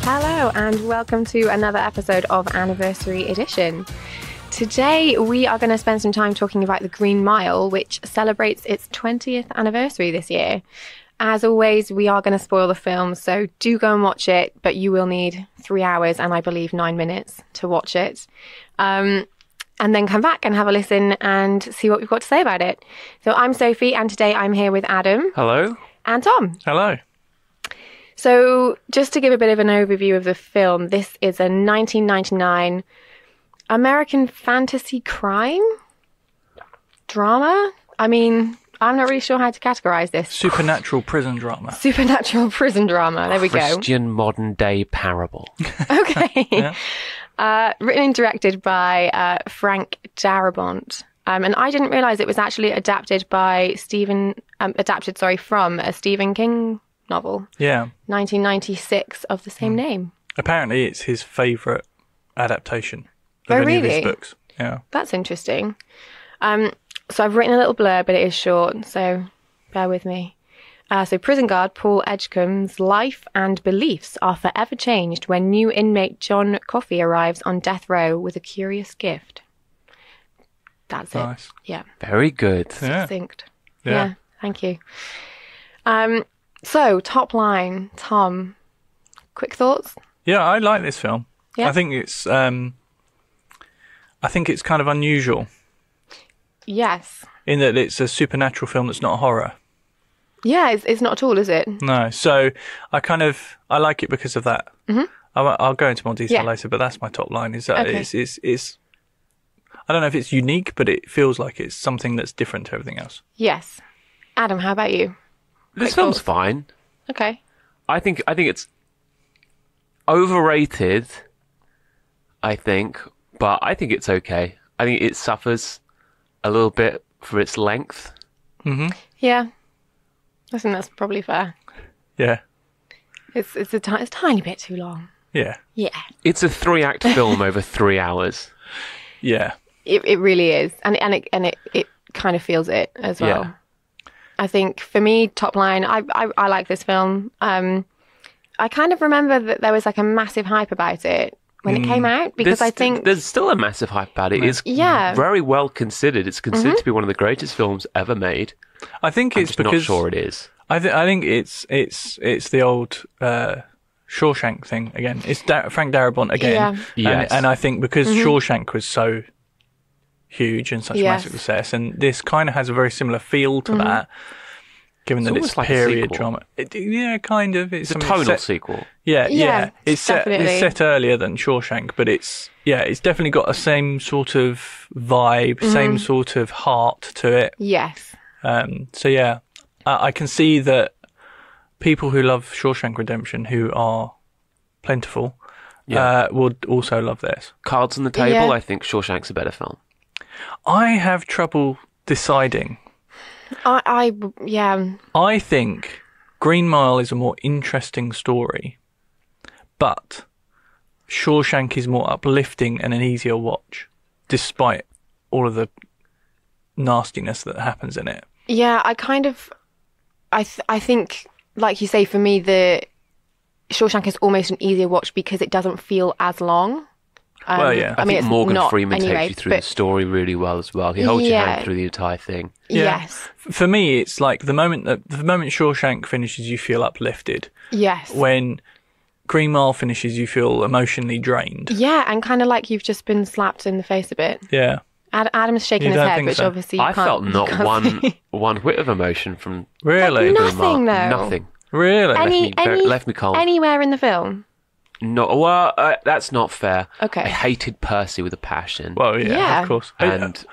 Hello and welcome to another episode of Anniversary Edition. Today we are going to spend some time talking about The Green Mile, which celebrates its 20th anniversary this year. As always, we are going to spoil the film, so do go and watch it, but you will need 3 hours and I believe 9 minutes to watch it. And then come back and have a listen and see what we've got to say about it. So I'm Sophie, and today I'm here with Adam. Hello. And Tom. Hello. So just to give a bit of an overview of the film, this is a 1999 American fantasy crime drama. I mean, I'm not really sure how to categorize this. Supernatural prison drama. Supernatural prison drama. There we go. Christian modern day parable. Okay. Yeah. Written and directed by Frank Darabont. And I didn't realize it was actually adapted from a Stephen King novel. Yeah. 1996 of the same name. Apparently it's his favourite adaptation Oh, of any of really? his books. Yeah. That's interesting. So I've written a little blurb, but it is short, so bear with me. So prison guard Paul Edgecombe's life and beliefs are forever changed when new inmate John Coffey arrives on death row with a curious gift. That's Nice. it. Yeah. Very good. Yeah. Succinct. Yeah. Yeah. Thank you. So top line, Tom, quick thoughts? Yeah, I like this film. Yeah. I think it's kind of unusual Yes. in that it's a supernatural film that's not horror. Yeah, it's not at all, is it? No. So I like it because of that. Mm-hmm. I'll go into more detail Yeah. later, but that's my top line is that Okay. it's I don't know if it's unique, but it feels like it's something that's different to everything else. Yes. Adam, how about you? This Quick film's thoughts. fine. Okay. I think it's overrated. But I think it's okay. I think it suffers a little bit for its length. Yeah. I think that's probably fair. Yeah. It's a tiny bit too long. Yeah. Yeah. It's a 3-act film over 3 hours. Yeah. It really is. And it kind of feels it as well. Yeah. I think for me, top line, I like this film. I kind of remember that there was like a massive hype about it when it came out because I think there's still a massive hype about it. It's Yeah. very well considered. It's considered to be one of the greatest films ever made. I think I'm it's just because not sure it is. I think it's the old Shawshank thing again. It's Frank Darabont again. Yeah. Yes. And I think because Shawshank was so huge and such a Yes. massive success, and this kind of has a very similar feel to that, given that almost it's like a period sequel. drama. Yeah, kind of. It's a something tonal set- sequel. Yeah, Yeah, It's definitely. set earlier than Shawshank, but it's definitely got the same sort of vibe, same sort of heart to it. yes. So yeah, I can see that people who love Shawshank Redemption, who are plentiful, would also love this. Cards on the table, Yeah. I think Shawshank's a better film. I have trouble deciding. Yeah. I think Green Mile is a more interesting story, but Shawshank is more uplifting and an easier watch, despite all of the nastiness that happens in it. Yeah, I think, like you say, for me, the Shawshank is almost an easier watch because it doesn't feel as long. Well, yeah. I think it's Morgan not Freeman anyway, takes you through the but story really well as well. He holds your Yeah. hand through the entire thing. Yeah. Yes. For me, it's like the moment Shawshank finishes, you feel uplifted. Yes. When Green Mile finishes, you feel emotionally drained. Yeah, and kind of like you've just been slapped in the face a bit. Yeah. Adam's shaking You his don't head, think which so? obviously you I can't. felt you not can't see. one whit of emotion from Really? Like, Green Mile. Nothing, though. Nothing. Really? Left me cold. Anywhere in the film. No, well, that's not fair. Okay. I hated Percy with a passion. Well, yeah, Yeah. of course. And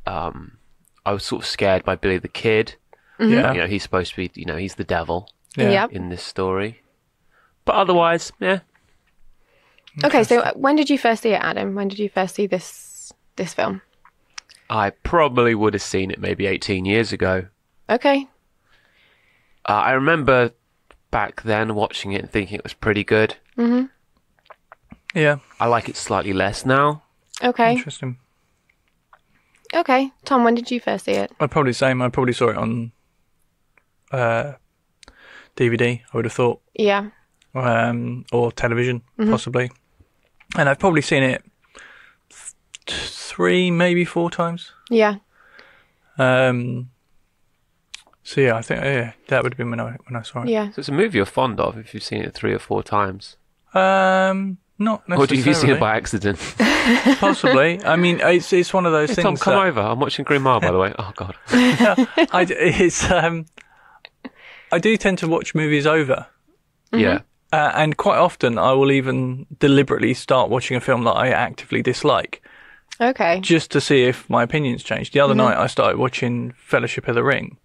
I was sort of scared by Billy the Kid. Yeah. You know, he's supposed to be, he's the devil Yeah. Yep. in this story. But otherwise, yeah. Okay, so when did you first see it, Adam? When did you first see this film? I probably would have seen it maybe 18 years ago. Okay. I remember back then watching it and thinking it was pretty good. Yeah. I like it slightly less now. Okay. Interesting. Okay. Tom, when did you first see it? I'd probably same. I probably saw it on DVD, I would have thought. Yeah. or television, possibly. And I've probably seen it 3, maybe 4 times. Yeah. So yeah, I think that would have been when I saw it. Yeah. So it's a movie you're fond of if you've seen it 3 or 4 times. Not necessarily. Or do you see it by accident? Possibly. I mean, it's one of those Hey, things. Tom, come over. I'm watching Green Mile, by the way. Oh God. I do tend to watch movies over. Yeah. And quite often I will even deliberately start watching a film that I actively dislike, Okay. just to see if my opinion's changed. The other night I started watching Fellowship of the Ring.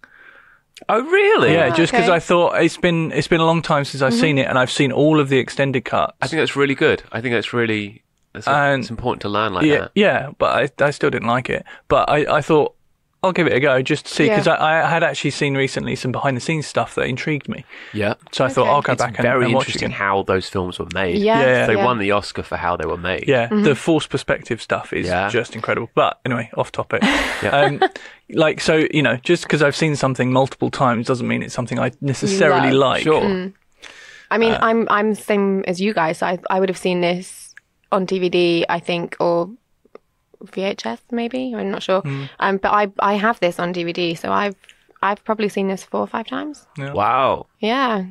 Oh really? Yeah, just because okay. I thought it's been a long time since I've seen it, and I've seen all of the extended cuts. I think that's really good. I think that's really it's important to learn like that. Yeah, but I still didn't like it. But I thought I'll give it a go just to see, because I had actually seen recently some behind the scenes stuff that intrigued me. Yeah. So I thought I'll go It's back very and watch interesting again. how those films were made. Yeah. They won the Oscar for how they were made. Yeah, the forced perspective stuff is just incredible. But anyway, off topic. So, just because I've seen something multiple times doesn't mean it's something I necessarily like. Sure. I mean, I'm the same as you guys. I would have seen this on DVD, I think, or VHS maybe. I'm not sure. But I have this on DVD, so I've probably seen this 4 or 5 times. Yeah. Wow. Yeah.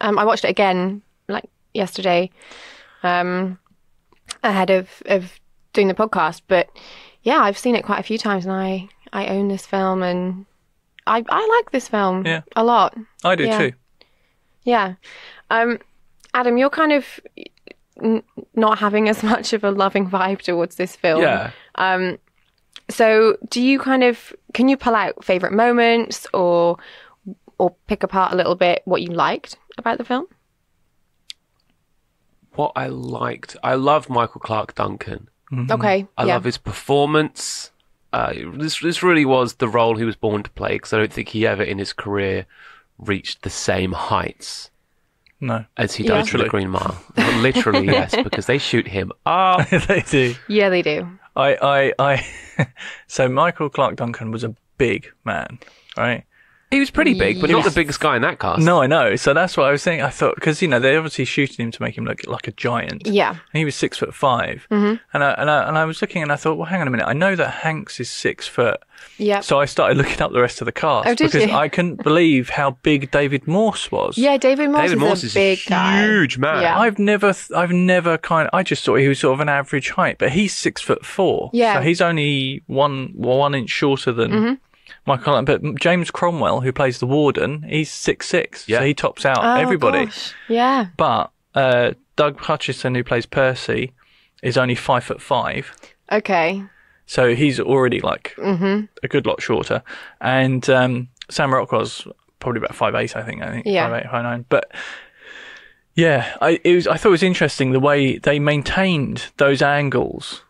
I watched it again like yesterday, ahead of doing the podcast. But yeah, I've seen it quite a few times, and I own this film, and I like this film a lot. I do too. Yeah. Adam, you're kind of not having as much of a loving vibe towards this film. Yeah. So do you can you pull out favourite moments or pick apart a little bit what you liked about the film? What I liked, I loved Michael Clarke Duncan. Okay. I love his performance. This really was the role he was born to play, because I don't think he ever in his career reached the same heights No. as he does in The Green Mile. Well, literally, yes, because they shoot him up. They do. Yeah, they do. So Michael Clarke Duncan was a big man, right? He was pretty big, but not the biggest guy in that cast. No, I know. So that's what I was saying. I thought, because they obviously shooted him to make him look like a giant. Yeah. And he was 6'5". And I was looking, and I thought, well, hang on a minute. I know that Hanks is 6 foot. Yeah. So I started looking up the rest of the cast, Oh, did because you? I couldn't believe how big David Morse was. Yeah, David Morse is a big guy. Huge man. Yeah. I've never I just thought he was sort of an average height, but he's 6'4". Yeah. So he's only one inch shorter than Michael. But James Cromwell, who plays the warden, he's 6'6". Yeah. So he tops out everybody. Gosh. Yeah. But Doug Hutchison, who plays Percy, is only 5'5". Okay. So he's already like a good lot shorter. And Sam Rockwell's probably about 5'8", I think. Yeah. 5'8", 5'9". But yeah, I thought it was interesting the way they maintained those angles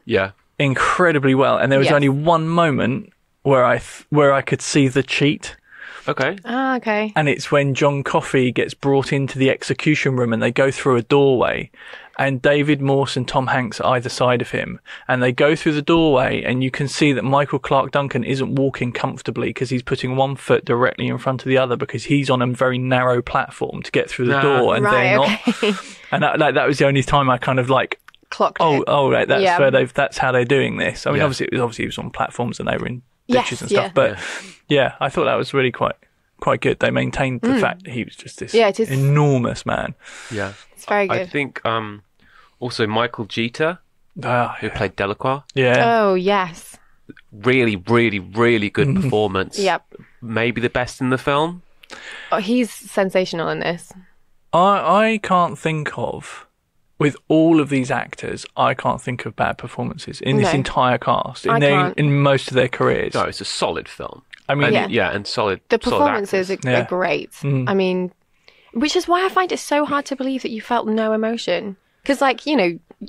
Yeah. incredibly well. And there was Yes. only one moment where I could see the cheat. Okay. Ah, okay. And it's when John Coffey gets brought into the execution room, and they go through a doorway, and David Morse and Tom Hanks are either side of him, and they go through the doorway, and you can see that Michael Clarke Duncan isn't walking comfortably because he's putting one foot directly in front of the other, because he's on a very narrow platform to get through the door, and they're not. Okay. And that was the only time I kind of like, Clocked it. right, that's Yeah. where that's how they're doing this. I mean, Yeah. obviously it was on platforms and they were in Yes, ditches and yeah. stuff, but yeah, I thought that was really quite good. They maintained the fact that he was just this Yeah, it is. enormous man. Yeah. It's very good. I think also Michael Jeter, who played Delacroix, Yeah. Oh, yes. really, really, really good performance. Yep. Maybe the best in the film. Oh, he's sensational in this. I can't think of, with all of these actors, I can't think of bad performances in this No. entire cast I can't. in most of their careers. No, it's a solid film. I mean, And, Yeah. and solid. The solid performances actors. are great. I mean, which is why I find it so hard to believe that you felt no emotion. Because,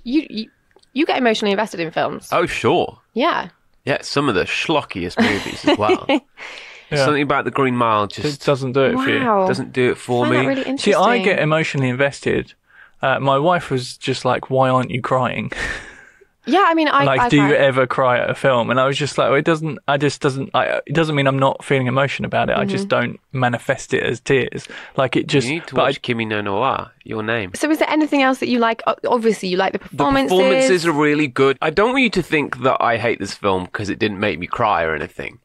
you get emotionally invested in films. Oh, sure. Yeah. Yeah, some of the schlockiest movies as well. Yeah. Something about The Green Mile it just doesn't do it for you. Wow. doesn't do it for I find me. that really interesting. See, I get emotionally invested. My wife was just like, "Why aren't you crying?" Yeah, I mean, I do you cried. ever cry at a film? And I was just like, well, it doesn't mean I'm not feeling emotion about it. I just don't manifest it as tears. Like it just. You need to watch Kimi no Noa, Your Name. So is there anything else that you like? Obviously, you like the performances. The performances are really good. I don't want you to think that I hate this film because it didn't make me cry or anything.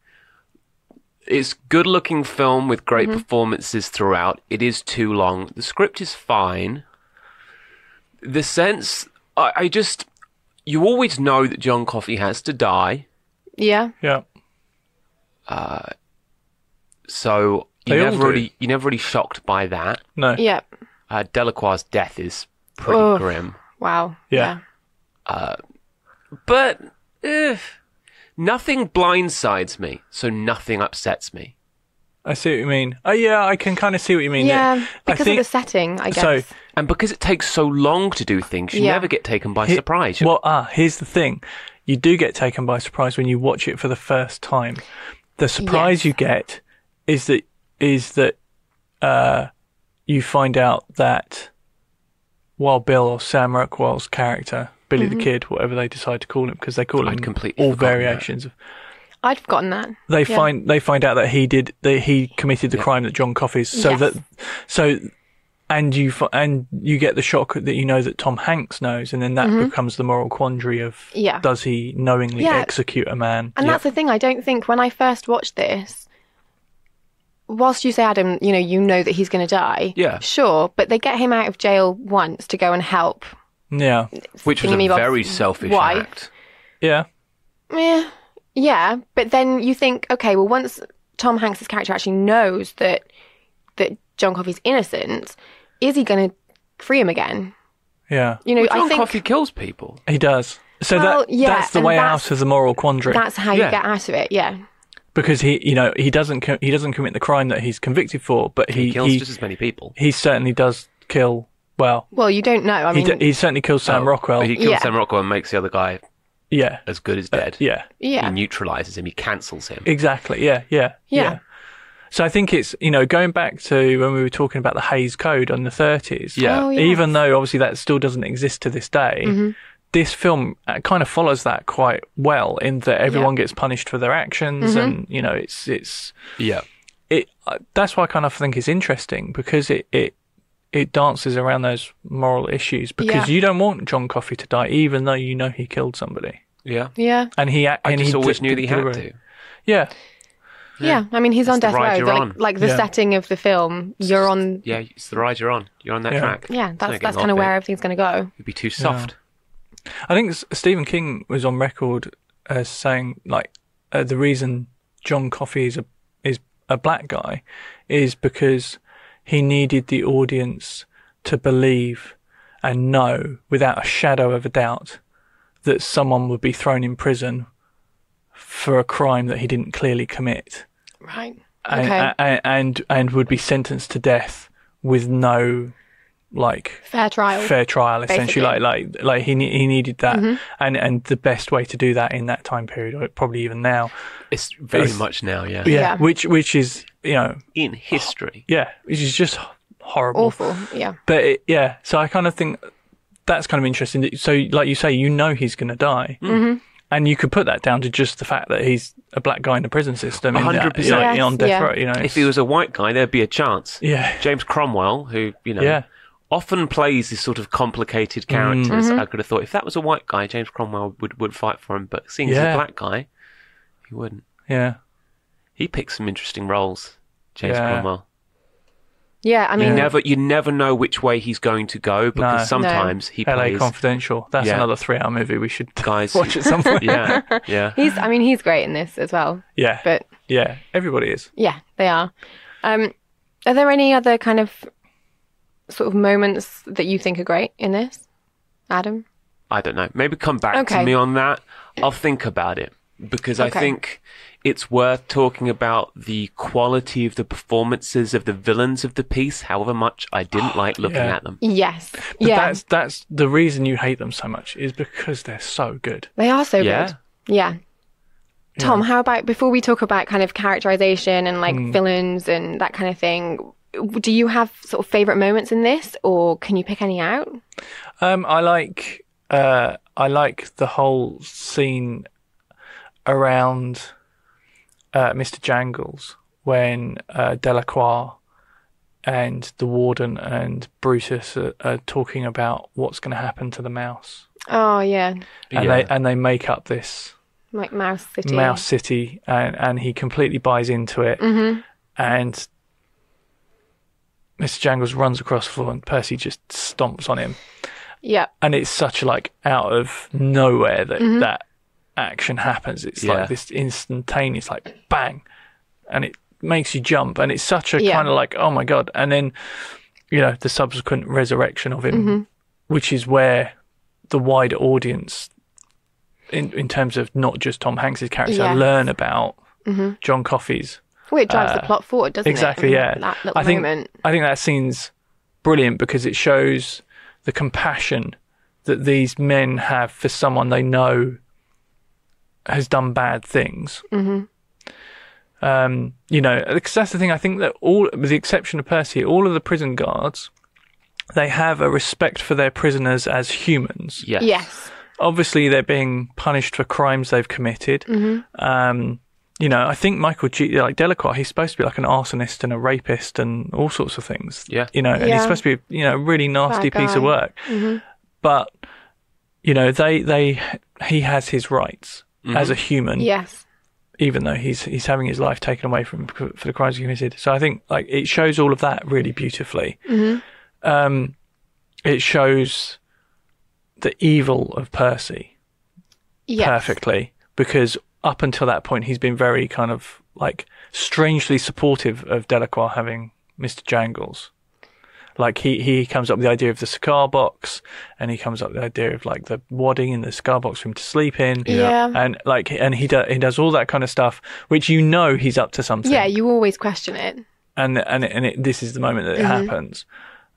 It's good-looking film with great performances throughout. It is too long. The script is fine. The sense... You always know that John Coffey has to die. Yeah. Yeah. So you're never really shocked by that. No. Yeah. Delacroix's death is pretty grim. Wow. Yeah. But nothing blindsides me, so nothing upsets me. I see what you mean. Oh, yeah, I can kind of see what you mean. Yeah, because I think, of the setting, I guess. So, And because it takes so long to do things, you never get taken by surprise. Well, here's the thing. You do get taken by surprise when you watch it for the first time. The surprise you get is that you find out that Wild Bill or Sam Rockwell's character, Billy the Kid, whatever they decide to call him, because they call him all variations. I'd forgotten that. They find out that he committed the crime that John Coffey's. And you get the shock that you know that Tom Hanks knows, and then that becomes the moral quandary of does he knowingly execute a man? And that's the thing. I don't think when I first watched this, whilst you say, Adam, you know that he's going to die. Yeah. Sure, but they get him out of jail once to go and help. Yeah. Which was a very selfish act. Yeah. Yeah, but then you think, okay, well, once Tom Hanks' character actually knows that John Coffey's innocent, is he going to free him again? Yeah. John Coffey kills people. He does. So that's the way out of the moral quandary. That's how you get out of it. Yeah. Because he doesn't commit the crime that he's convicted for, but he kills just as many people. He certainly does kill. Well, you don't know. I mean, he certainly kills Sam Rockwell. But he kills Sam Rockwell and makes the other guy as good as dead. He neutralizes him. He cancels him. Exactly. Yeah. So I think it's, going back to when we were talking about the Hays Code on the 30s. Yeah. Even though obviously that still doesn't exist to this day, this film kind of follows that quite well in that everyone gets punished for their actions, and it's that's why I kind of think it's interesting, because it dances around those moral issues, because you don't want John Coffey to die, even though you know he killed somebody. Yeah. Yeah. And he always knew that he had to. Yeah. Yeah, I mean, he's on death row, but like the setting of the film, you're on... Yeah, it's the ride you're on. You're on that track. Yeah, that's kind of where everything's going to go. It'd be too soft. I think Stephen King was on record as saying, the reason John Coffey is a black guy is because he needed the audience to believe and know without a shadow of a doubt that someone would be thrown in prison for a crime that he didn't clearly commit. Right. And would be sentenced to death with no fair trial essentially. Like he needed that, and the best way to do that in that time period, or probably even now, it's very much now. Yeah. Which is in history. Which is just horrible, awful. Yeah. But so I kind of think that's kind of interesting. So like you say, he's going to die. And you could put that down to just the fact that he's a black guy in the prison system. 100%. On death row. If he was a white guy, there'd be a chance. Yeah. James Cromwell, who, often plays these sort of complicated characters. I could have thought if that was a white guy, James Cromwell would fight for him. But seeing he's a black guy, he wouldn't. Yeah. He picks some interesting roles, James Cromwell. Yeah, I mean... You never know which way he's going to go, because sometimes he plays... LA Confidential. That's another 3-hour movie we should watch at some point. Yeah. He's great in this as well. Yeah. But everybody is. Yeah, they are. Are there any other kind of sort of moments that you think are great in this, Adam? I don't know. Maybe come back to me on that. I'll think about it, because I think it's worth talking about the quality of the performances of the villains of the piece, however much I didn't like looking at them. Yes. But that's the reason you hate them so much, is because they're so good. They are so good. Yeah. Tom, how about, before we talk about kind of characterization and villains and that kind of thing, do you have sort of favourite moments in this, or can you pick any out? I like I like the whole scene around Mr. Jangles when Delacroix and the warden and Brutus are talking about what's going to happen to the mouse. Oh yeah. And they make up this like Mouse City, and he completely buys into it. Mm-hmm. And Mr. Jangles runs across the floor and Percy just stomps on him. Yeah. And it's such like out of nowhere that action happens. It's like this instantaneous, like bang, and it makes you jump. And it's such a kind of like, oh my God. And then, the subsequent resurrection of him, which is where the wider audience, in terms of not just Tom Hanks's character, learn about John Coffey's. Well, it drives the plot forward, doesn't it? Exactly, yeah. That little moment. I think that scene's brilliant because it shows the compassion that these men have for someone they know has done bad things. Mm-hmm. Because that's the thing. I think that with the exception of Percy, all of the prison guards, they have a respect for their prisoners as humans. Yes. Obviously, they're being punished for crimes they've committed. Mm-hmm. I think Michael like Delacroix, he's supposed to be like an arsonist and a rapist and all sorts of things. Yeah. And he's supposed to be, a really nasty piece of work. Mm-hmm. But, he has his rights as a human. Yes. Even though he's having his life taken away from for the crimes he committed. So I think like it shows all of that really beautifully. Mm-hmm. It shows the evil of Percy perfectly, because up until that point he's been very kind of like strangely supportive of Delacroix having Mr. Jangles. Like he comes up with the idea of the cigar box, and he comes up with the idea of like the wadding in the cigar box for him to sleep in. Yeah. And he does all that kind of stuff, which he's up to something. Yeah, you always question it. And this is the moment that it happens.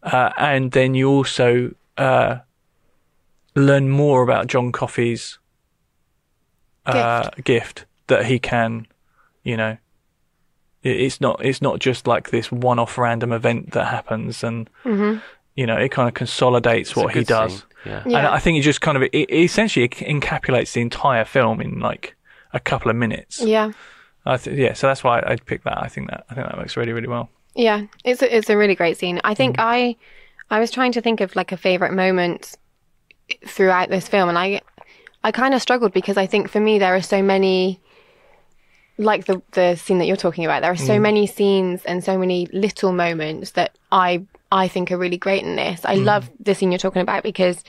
And then you also learn more about John Coffey's gift that he can, it's not just like this one-off random event that happens, and it kind of consolidates what he does. Yeah. And I think it just kind of it essentially encapsulates the entire film in like a couple of minutes. Yeah. So that's why I'd pick that. I think that works really, really well. Yeah, it's a really great scene. I think I was trying to think of like a favorite moment throughout this film, and I kind of struggled because I think for me there are so many, like the scene that you're talking about, there are so many scenes and so many little moments that I think are really great in this. I love the scene you're talking about because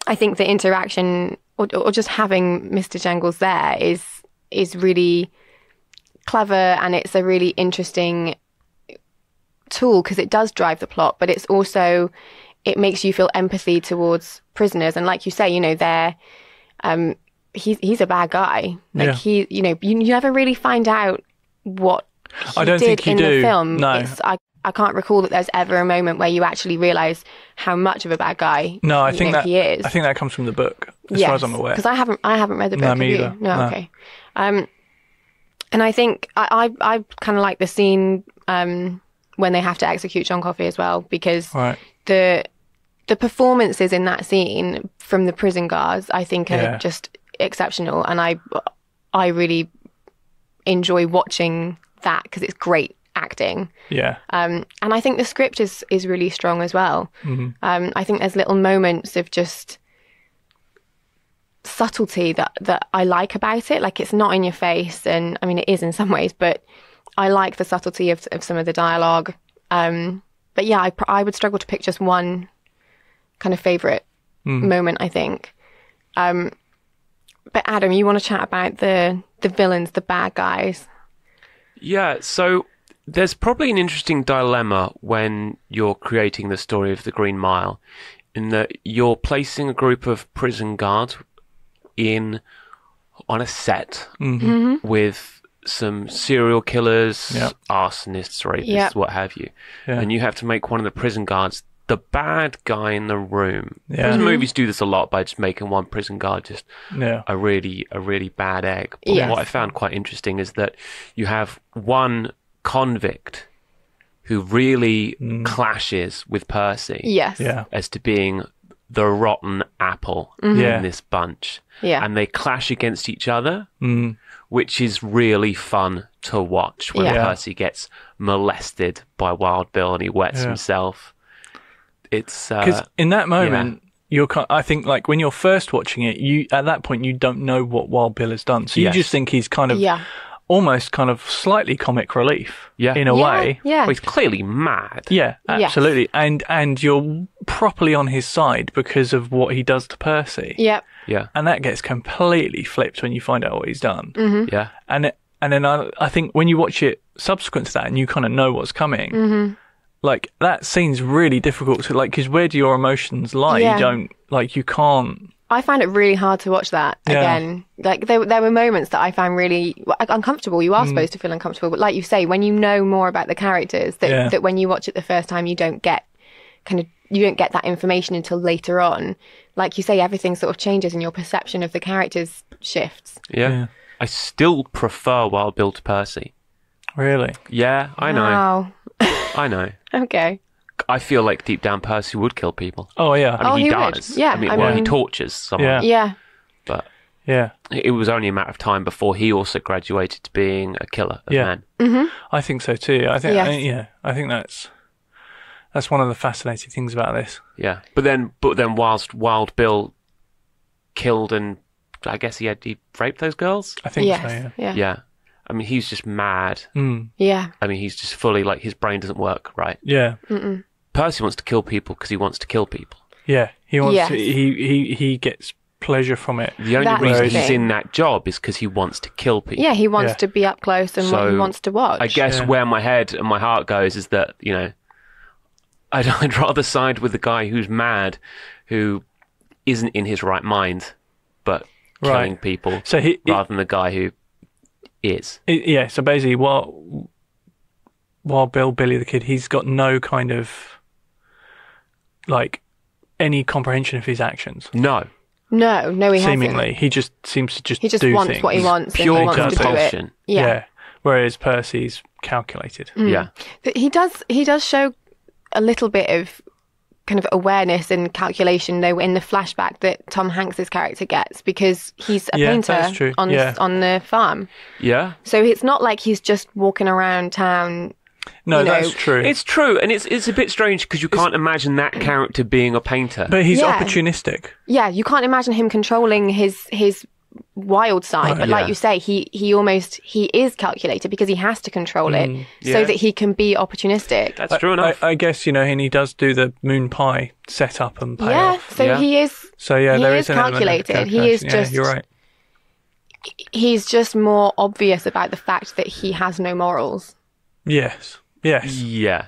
I think the interaction or just having Mr. Jangles there is really clever, and it's a really interesting tool because it does drive the plot, but it's also, it makes you feel empathy towards prisoners. And like you say, they're he's a bad guy. Like you never really find out what he did in the film. No. I can't recall that there's ever a moment where you actually realise how much of a bad guy I think he is. I think that comes from the book, as far as I'm aware. Because I haven't read the book. No, me either. No, okay. And I think I kind of like the scene when they have to execute John Coffey as well, because the performances in that scene from the prison guards, I think, are just exceptional, and I really enjoy watching that because it's great acting. Yeah. And I think the script is really strong as well. Mm-hmm. I think there's little moments of just subtlety that I like about it. Like, it's not in your face, and I mean it is in some ways, but I like the subtlety of some of the dialogue. But yeah, I would struggle to pick just one kind of favourite moment, I think. But Adam, you want to chat about the villains, the bad guys? Yeah, so there's probably an interesting dilemma when you're creating the story of the Green Mile, in that you're placing a group of prison guards on a set with some serial killers, arsonists, rapists, what have you. Yeah. And you have to make one of the prison guards the bad guy in the room. Yeah. Movies do this a lot by just making one prison guard just a really bad egg. But what I found quite interesting is that you have one convict who really clashes with Percy as to being the rotten apple Yeah. in this bunch. Yeah. And they clash against each other, which is really fun to watch when Yeah. Percy gets molested by Wild Bill and he wets himself. It's Because in that moment, I think, like, when you're first watching it, at that point you don't know what Wild Bill has done, so you just think he's kind of almost kind of slightly comic relief in a way. Yeah. well, he's clearly mad. Yeah, absolutely. And you're properly on his side because of what he does to Percy. Yep. Yeah. And that gets completely flipped when you find out what he's done. Yeah. And then I think when you watch it subsequent to that and you kind of know what's coming, like, that scene's really difficult to, like, because where do your emotions lie? Yeah. You don't, like, you can't. I find it really hard to watch that again. Like, there were moments that I found really uncomfortable. You are supposed to feel uncomfortable, but like you say, when you know more about the characters, that when you watch it the first time, you don't get that information until later on. Like you say, everything sort of changes and your perception of the characters shifts. Yeah. I still prefer Wild Bill to Percy. Really? Yeah, I know. Wow. I know. Okay. I feel like deep down Percy would kill people. Oh, yeah. I mean, he he does. would. Yeah, I I mean, he mean- tortures someone. Yeah. But Yeah. it was only a matter of time before he also graduated to being a killer of men. I think so too. I think, Yes. I think that's one of the fascinating things about this. Yeah. But then whilst Wild Bill killed and I guess he raped those girls? I think so, Yes. yeah. Yeah. I mean, he's just mad. Yeah. I mean, he's just fully, like, his brain doesn't work, right? Yeah. Percy wants to kill people because he wants to kill people. Yeah. He wants Yes. to, he gets pleasure from it. The only That's reason the he's thing. in that job is because he wants to kill people. Yeah, he wants Yeah. to be up close and So, he wants to watch. I guess Yeah. where my head and my heart goes is that, you know, I'd rather side with the guy who's mad, who isn't in his right mind, but killing Right. people, So rather than the guy who is. yeah, so basically while Billy the Kid, he's got no kind of, like, any comprehension of his actions. No. No, he Seemingly. hasn't. He just seems to just He just do wants things. what he wants and Pure he wants to do it. compulsion. Yeah. Whereas Percy's calculated. Yeah. But he does show a little bit of kind of awareness and calculation, though, in the flashback that Tom Hanks's character gets, because he's a Yeah, painter that's true. on Yeah. on the farm. Yeah. So it's not like he's just walking around town. No, You know, that's true. It's true, and it's a bit strange because you can't imagine that character being a painter. But he's Yeah. opportunistic. Yeah, you can't imagine him controlling his wild side, but like yeah. you say, he is calculated because he has to control it so yeah. that he can be opportunistic. That's true enough. I guess, you know, and he does do the moon pie setup and Yeah, payoff. so Yeah. he is. So yeah, he there is is an element of calculated. He is calculation. Yeah, just. you're right. He's just more obvious about the fact that he has no morals. Yes. yeah.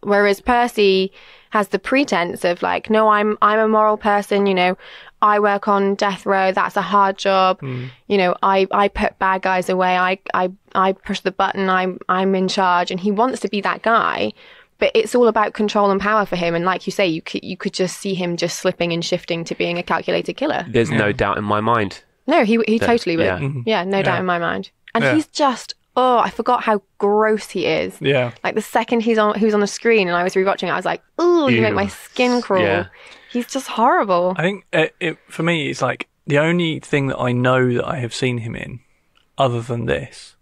Whereas Percy has the pretense of like, no, I'm a moral person, you know, I work on death row, that's a hard job. You know, I put bad guys away, I push the button, I'm in charge, and he wants to be that guy. But it's all about control and power for him, and like you say, you could just see him just slipping and shifting to being a calculated killer. There's no doubt in my mind. No, he totally would. yeah. Yeah, no doubt Yeah. in my mind. And Yeah. he's just, I forgot how gross he is. Yeah. Like the second he was on the screen and I was rewatching it, I was like, ooh, you make my skin crawl. Yeah. He's just horrible. I think for me, it's like the only thing that I know that I have seen him in, other than this,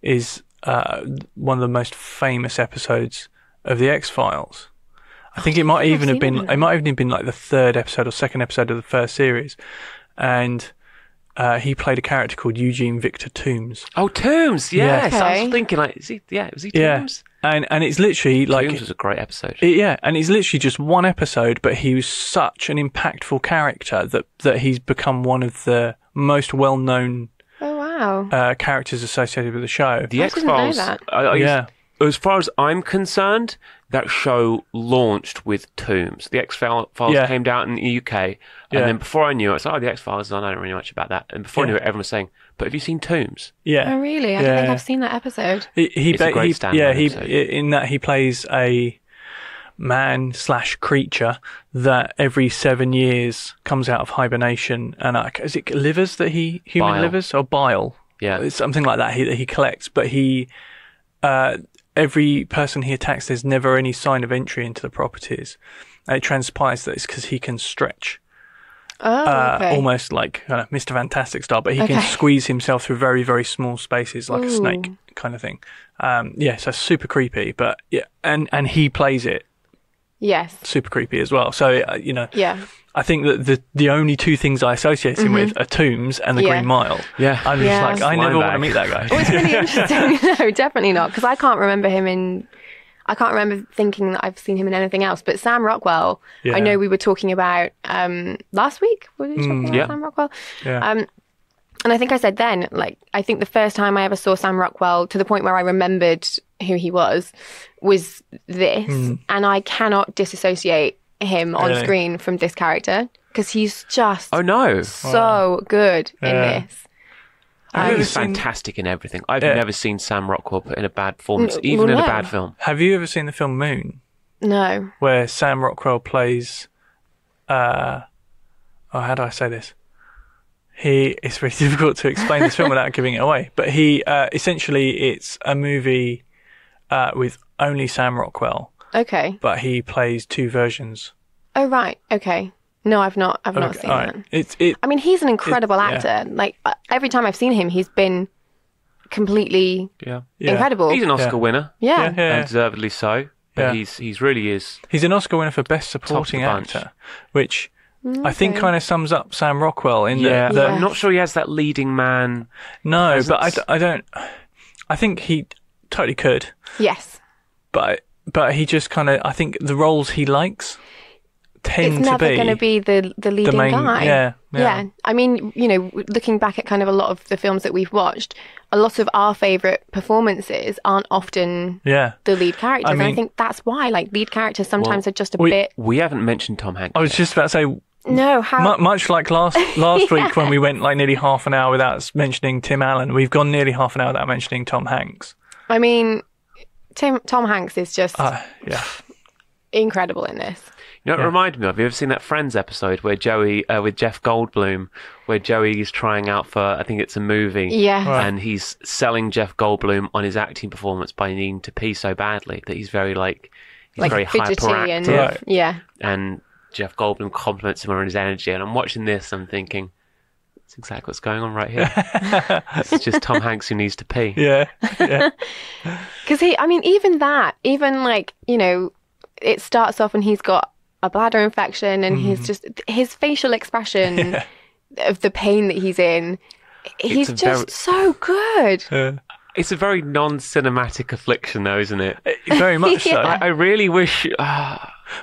is one of the most famous episodes of the X-Files. I think it might even have been. It might even have been like the third episode or second episode of the first series, and he played a character called Eugene Victor Toombs. Oh, Toombs, yes. Yeah. I Okay. was thinking, like, was he Yeah, Toombs? and it's literally like Toombs was a great episode. and it's literally just one episode, but he was such an impactful character that he's become one of the most well-known Oh, wow. characters associated with the show. The I didn't know X-Files, that. Yeah. as far as I'm concerned, that show launched with Toombs. The X-Files Yeah. came out in the UK, and Yeah. then before I knew it, I was like, oh, the X-Files, I don't really know much about that. And before I Yeah. knew it, everyone was saying, but have you seen Toombs? Yeah. Oh, really? I don't think Yeah. I've seen that episode. It's a great standalone episode. in that he plays a man/creature that every 7 years comes out of hibernation, and is it livers that human Bile. livers or bile? Yeah. It's something like that. He collects, but he every person he attacks, there's never any sign of entry into the properties. And it transpires that it's because he can stretch. Almost like Mr. Fantastic style, but he can squeeze himself through very, very small spaces like a snake kind of thing. So super creepy, but yeah, and he plays it. Yes. Super creepy as well. So, I think that the only two things I associate him with are Tombs and the Green Mile. Yeah. I'm just like, I never want to meet that guy. Well, it's really interesting. No, definitely not. Because I can't remember thinking that I've seen him in anything else. But Sam Rockwell, I know we were talking about last week. Were we talking about Sam Rockwell? Yeah. And I think I said then, like, I think the first time I ever saw Sam Rockwell to the point where I remembered who he was this. And I cannot disassociate him on screen from this character because he's just so good in this. I think he's fantastic in everything. I've never seen Sam Rockwell put in a bad performance, even in a bad film. Have you ever seen the film Moon? No. Where Sam Rockwell plays... how do I say this? It's very difficult to explain this film without giving it away. But essentially, it's a movie with only Sam Rockwell. Okay. But he plays two versions. Oh, right. Okay. No, I've not seen that. I mean, he's an incredible actor. Like, every time I've seen him, he's been completely incredible. He's an Oscar winner. Yeah. And deservedly so. But he's really is. He's an Oscar winner for Best Supporting Actor, which I think kind of sums up Sam Rockwell in that. I'm not sure he has that leading man. No, presence. but I don't. I think he totally could. Yes. But he just kind of. I think the roles he likes tend it's to never be going to be the leading guy. Yeah. I mean, looking back at kind of a lot of the films that we've watched, a lot of our favourite performances aren't often the lead characters. I mean, and I think that's why, like, lead characters sometimes are just a bit... We haven't mentioned Tom Hanks. I was just about to say... No, how... Much like last week when we went like nearly half an hour without mentioning Tim Allen, we've gone nearly half an hour without mentioning Tom Hanks. I mean, Tom Hanks is just incredible in this. You know what it reminded me of? Have you ever seen that Friends episode where Joey, with Jeff Goldblum, where Joey is trying out for, I think it's a movie. Yeah. Right. And he's selling Jeff Goldblum on his acting performance by needing to pee so badly that he's very, very hyperactive. And Jeff Goldblum compliments him on his energy. And I'm watching this, I'm thinking, that's exactly what's going on right here. It's just Tom Hanks who needs to pee. Yeah. Because it starts off and he's got a bladder infection and he's just, his facial expression of the pain that he's in, he's just so good. It's a very non-cinematic affliction though, isn't it? Very much so. I really wish...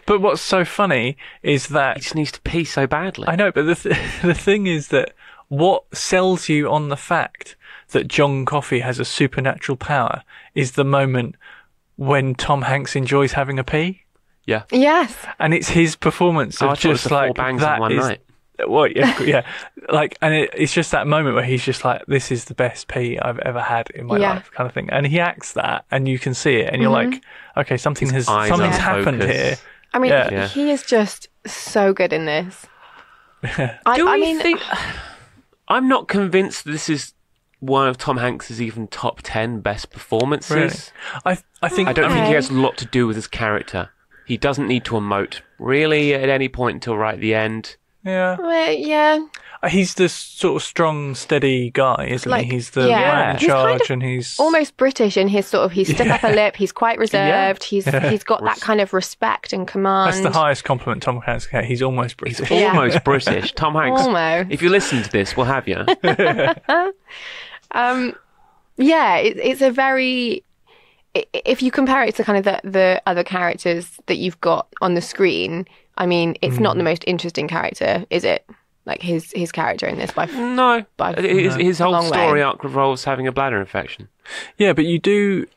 But what's so funny is that... He just needs to pee so badly. I know, but the thing is that what sells you on the fact that John Coffey has a supernatural power is the moment when Tom Hanks enjoys having a pee. Yeah. Yes. And it's his performance of just like 4 bangs that in one night. Well, yeah. Like, and it's just that moment where he's just like, "This is the best pee I've ever had in my life," kind of thing. And he acts that, and you can see it, and you're like, "Okay, something's happened here." I mean, he is just so good in this. I'm not convinced this is one of Tom Hanks's even top 10 best performances. Really? I think I don't think he has a lot to do with his character. He doesn't need to emote really at any point until right at the end. Yeah. Well, yeah. He's the sort of strong, steady guy, isn't he? He's the man in charge, and he's almost British in his sort of. He's stiff upper lip. He's quite reserved. He's got that kind of respect and command. That's the highest compliment Tom Hanks can get. He's almost British. He's almost British. Tom Hanks. Almost. If you listen to this, we'll have you. It's a very. If you compare it to kind of the other characters that you've got on the screen, I mean, it's not the most interesting character, is it? Like his character in this his whole story arc revolves having a bladder infection. Yeah, but you do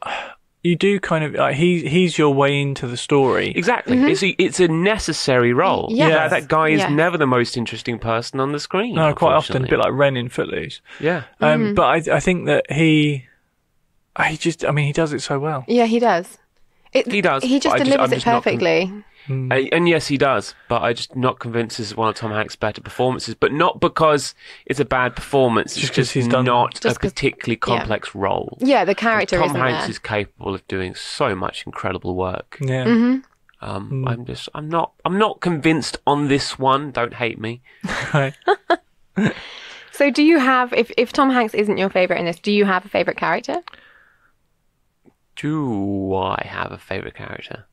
kind of he's your way into the story. Exactly. It's a necessary role. Yeah, that guy is never the most interesting person on the screen. No, quite often a bit like Ren in Footloose. Yeah. But I think that he does it so well. Yeah, he does. He does. He just delivers it perfectly. And yes, he does, but I'm just not convinced this is one of Tom Hanks' better performances. But not because it's a bad performance, it's just he's done not a particularly complex role. Yeah, the character Tom isn't Hanks there. is capable of doing so much incredible work. Yeah. I'm not convinced on this one. Don't hate me. Right. So do you have, if Tom Hanks isn't your favourite in this, do you have a favourite character? Do I have a favourite character?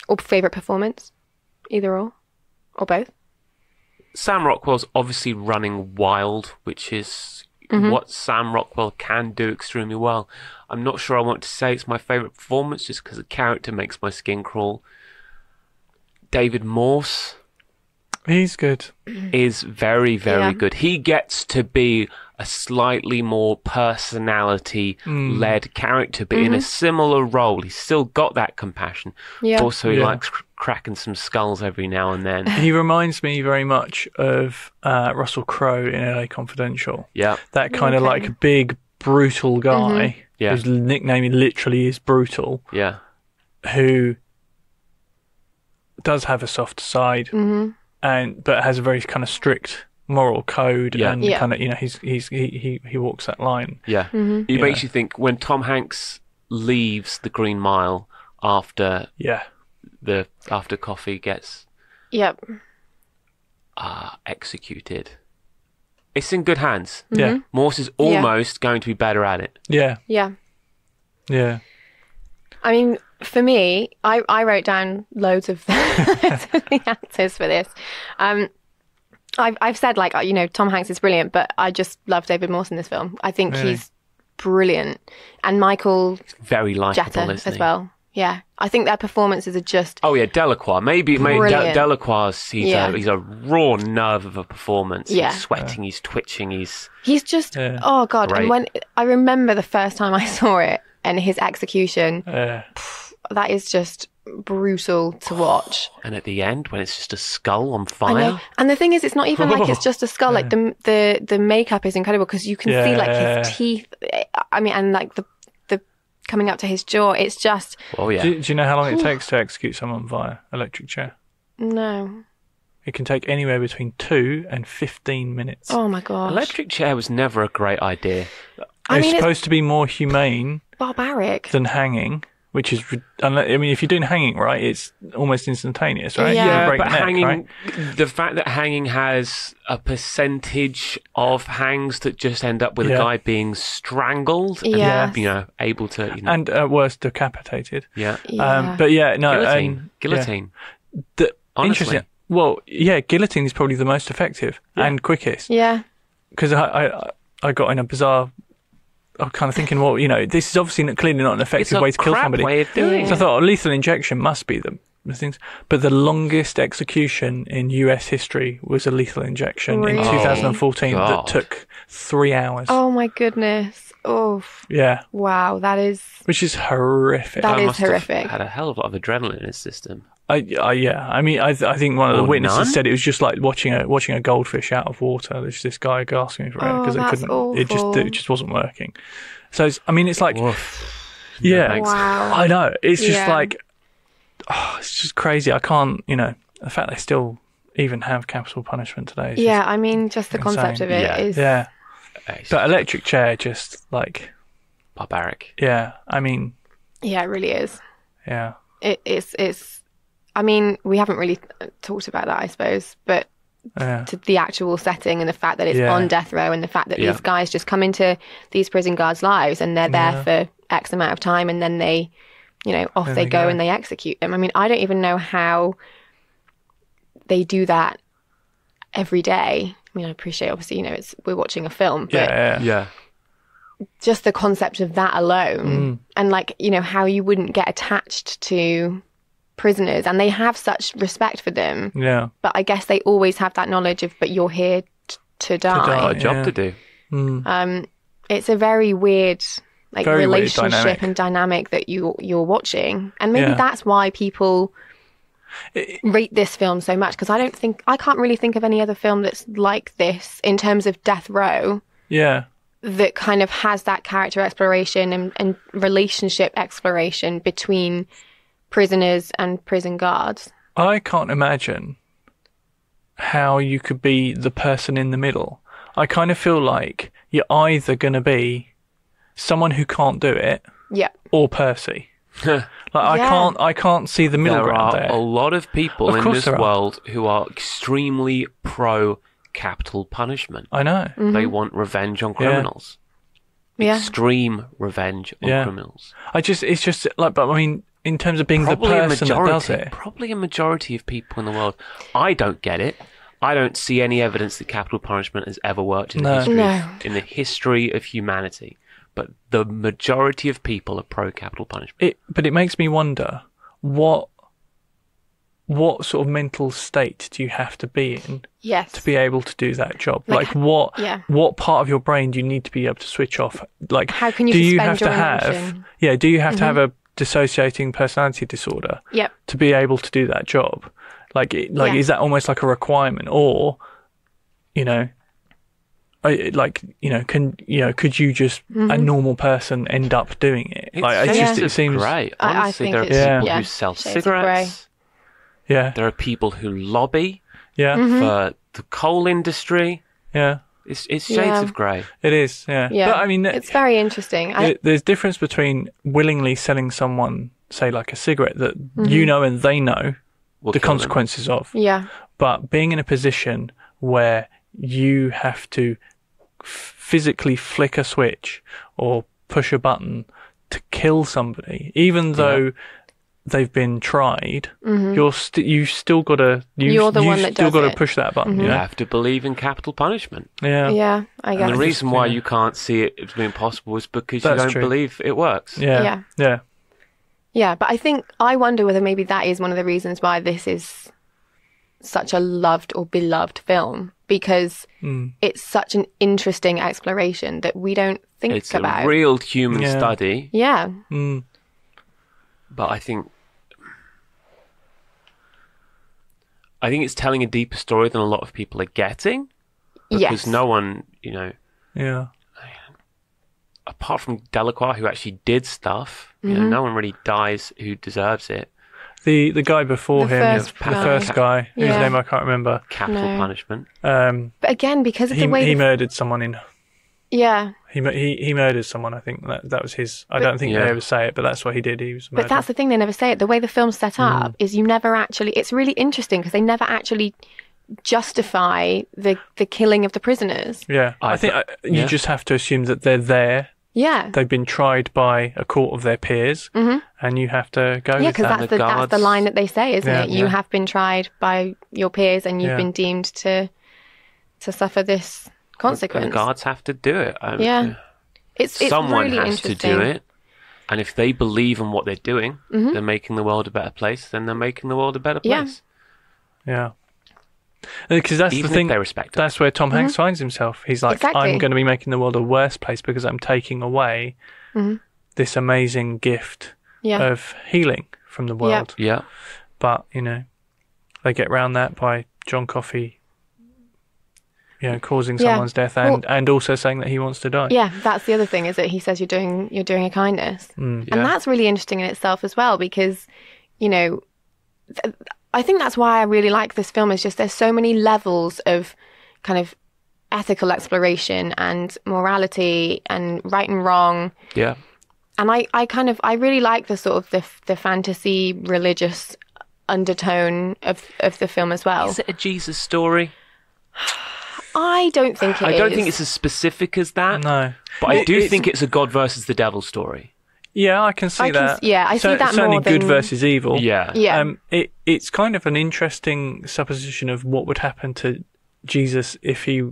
Or favourite performance? Either or both? Sam Rockwell's obviously running wild, which is what Sam Rockwell can do extremely well. I'm not sure I want to say it's my favourite performance just because the character makes my skin crawl. David Morse He's good. is very, very good. He gets to be a slightly more personality-led character, but in a similar role. He's still got that compassion. Yeah. Also, he likes cracking some skulls every now and then. He reminds me very much of Russell Crowe in LA Confidential. Yeah. That kind of like big, brutal guy whose nickname literally is Brutal, Yeah. who does have a soft side, but has a very kind of strict moral code, and kind of, you know, he walks that line. Yeah. It makes you think when Tom Hanks leaves the Green Mile after after Coffee gets executed. It's in good hands. Yeah. Morse is almost going to be better at it. Yeah. Yeah. Yeah. I mean, for me, I wrote down loads of the actors for this. I've said, like, you know, Tom Hanks is brilliant, but I just love David Morse in this film. I think he's brilliant. And Michael Very likeable, Jetta isn't as he? well. Yeah. I think their performances are just... Oh, yeah, Delacroix. Maybe Brilliant. Delacroix, he's a raw nerve of a performance. Yeah. He's sweating, he's twitching, He's just... Yeah. Oh, God. Great. And when I remember the first time I saw it and his execution, that is just brutal to watch. And at the end, when it's just a skull on I fire. know. And the thing is, it's not even like it's just a skull. Like the makeup is incredible because you can see like his teeth. I mean, and like the coming up to his jaw. It's just... Oh, yeah. Do you know how long it takes to execute someone via electric chair? No. It can take anywhere between 2 and 15 minutes. Oh my gosh. Electric chair was never a great idea. It's supposed to be more humane barbaric than hanging, which is... I mean, if you're doing hanging, right, it's almost instantaneous, right? Yeah. You break but neck, hanging, right? the fact that hanging has a percentage of hangs that just end up with a guy being strangled Yes. and, you know, able to, you know, And at worst, decapitated. yeah. But yeah, no... Guillotine. Yeah. Honestly. Interesting. Well, yeah, guillotine is probably the most effective and quickest. Yeah. Because I got in a bizarre... I'm kind of thinking, well, you know, this is obviously clearly not an It's effective a way to kill crap somebody. way of doing So I it. thought lethal injection must be the things. But the longest execution in US history was a lethal injection in Really? 2014 Oh, that God. took 3 hours. Oh my goodness. Oh, Yeah, wow. That is... which is horrific. That I is must have horrific. had a hell of a lot of adrenaline in his system. Yeah. I mean, I think one of the Or witnesses none? said it was just like watching a goldfish out of water. There's this guy gasping for air Oh, because they that's couldn't. It awful. just wasn't working. So it's like, yeah, thanks. Wow. I know. It's just Yeah. like, it's just crazy. I can't, you know, the fact they still even have capital punishment today. Is Yeah, I mean, just the concept insane. of it Yeah. is... Just, yeah. It's But electric chair, just like, barbaric. yeah. I mean, Yeah, it really is. yeah. It's... I mean, we haven't really talked about that, I suppose, but Yeah. to the actual setting and the fact that it's Yeah. on death row and the fact that Yeah. these guys just come into these prison guards' lives and they're there for X amount of time and then they, you know, off they go and they execute them. I mean, I don't even know how they do that every day. I mean, I appreciate, obviously, you know, we're watching a film, but Yeah. just the concept of that alone and, like, you know, how you wouldn't get attached to prisoners and they have such respect for them. Yeah. But I guess they always have that knowledge of, but you're here to die. Got a job Yeah. to do. It's a very weird, like, Very weird relationship dynamic. and dynamic that you're watching, and maybe Yeah. that's why people rate this film so much. Because I can't really think of any other film that's like this in terms of death row Yeah. that kind of has that character exploration and relationship exploration between prisoners and prison guards. I can't imagine how you could be the person in the middle. I kind of feel like you're either going to be someone who can't do it, Yeah. or Percy. Like Yeah. I can't see the middle There ground are there. a lot of people Of in course this there are. world who are extremely pro capital punishment. I know. They want revenge on Yeah. criminals. Yeah. Extreme revenge on Yeah. criminals. It's just like, but I mean, in terms of being the person that does it. Probably a majority of people in the world. I don't get it. I don't see any evidence that capital punishment has ever worked in No. in the history of humanity. But the majority of people are pro capital punishment. But it makes me wonder what sort of mental state do you have to be in Yes. to be able to do that job? Like, What part of your brain do you need to be able to switch off? Like, How can you do you suspend have your to have? emotion? Yeah, do you have to have a dissociating personality disorder Yep. to be able to do that job? Like, Yeah. is that almost like a requirement, or you know? Could you just a normal person end up doing it? It seems great. I Honestly, think there are it's- people yeah. who sell Shades of cigarettes. yeah, There are people who lobby yeah, for the coal industry. yeah. It's shades Yeah. of grey. It is, yeah. Yeah. But I mean, it's very interesting. there's difference between willingly selling someone, say, like a cigarette that you know and they know Will the kill them. consequences of, Yeah. but being in a position where you have to physically flick a switch or push a button to kill somebody, even though they've been tried, you still got to You're the one that still does got to it. push that button. You You know? have to believe in capital punishment. Yeah, Yeah, I guess. And the reason why yeah. you can't see it as being possible is because you That's don't true. believe it works. yeah, Yeah. yeah. Yeah, but I wonder whether maybe that is one of the reasons why this is such a loved or beloved film, because it's such an interesting exploration that we don't think It's about. a real human Yeah. study, Yeah. but I think it's telling a deeper story than a lot of people are getting. Because Yes. no one, Yeah. apart from Delacroix, who actually did stuff, no one really dies who deserves it. The guy before The him, first the guy. first guy, whose Yeah. name I can't remember. Capital No. punishment. Um, But again, because of he the way he murdered someone in. yeah. He murdered someone. I think that was his. I don't think Yeah. they ever say it, but that's what he did. He was a But murderer. that's the thing, they never say it. The way the film's set Mm. up is you never actually, it's really interesting because they never actually justify the killing of the prisoners. Yeah, I think you just have to assume that they're there. Yeah. They've been tried by a court of their peers, and you have to go Yeah, with because that. that's The the guards- line that they say, isn't Yeah, it? You yeah. have been tried by your peers and you've Yeah. been deemed to suffer this consequence. The guards have to do it. Yeah. It's Someone really has to interesting. do it. And if they believe in what they're doing, they're making the world a better place, then they're making the world a better Yeah. place. Yeah, because that's Even the thing. if they respect it. That's where Tom Hanks finds himself. He's like, Exactly. I'm going to be making the world a worse place because I'm taking away this amazing gift Yeah. of healing from the world. Yeah. But they get round that by John Coffey, causing Yeah. someone's death and also saying that he wants to die. Yeah, that's the other thing, is that he says you're doing a kindness. And Yeah. that's really interesting in itself as well, because, I think that's why I really like this film, is just there's so many levels of kind of ethical exploration and morality and right and wrong. Yeah. And I really like the sort of the fantasy religious undertone of the film as well. Is it a Jesus story? I don't think it is. I don't think it's as specific as that. No. But I do think it's a God versus the devil story. Yeah, I can see I can that. s- yeah, I see that certainly more good than- versus evil. Yeah. Yeah. It's kind of an interesting supposition of what would happen to Jesus if he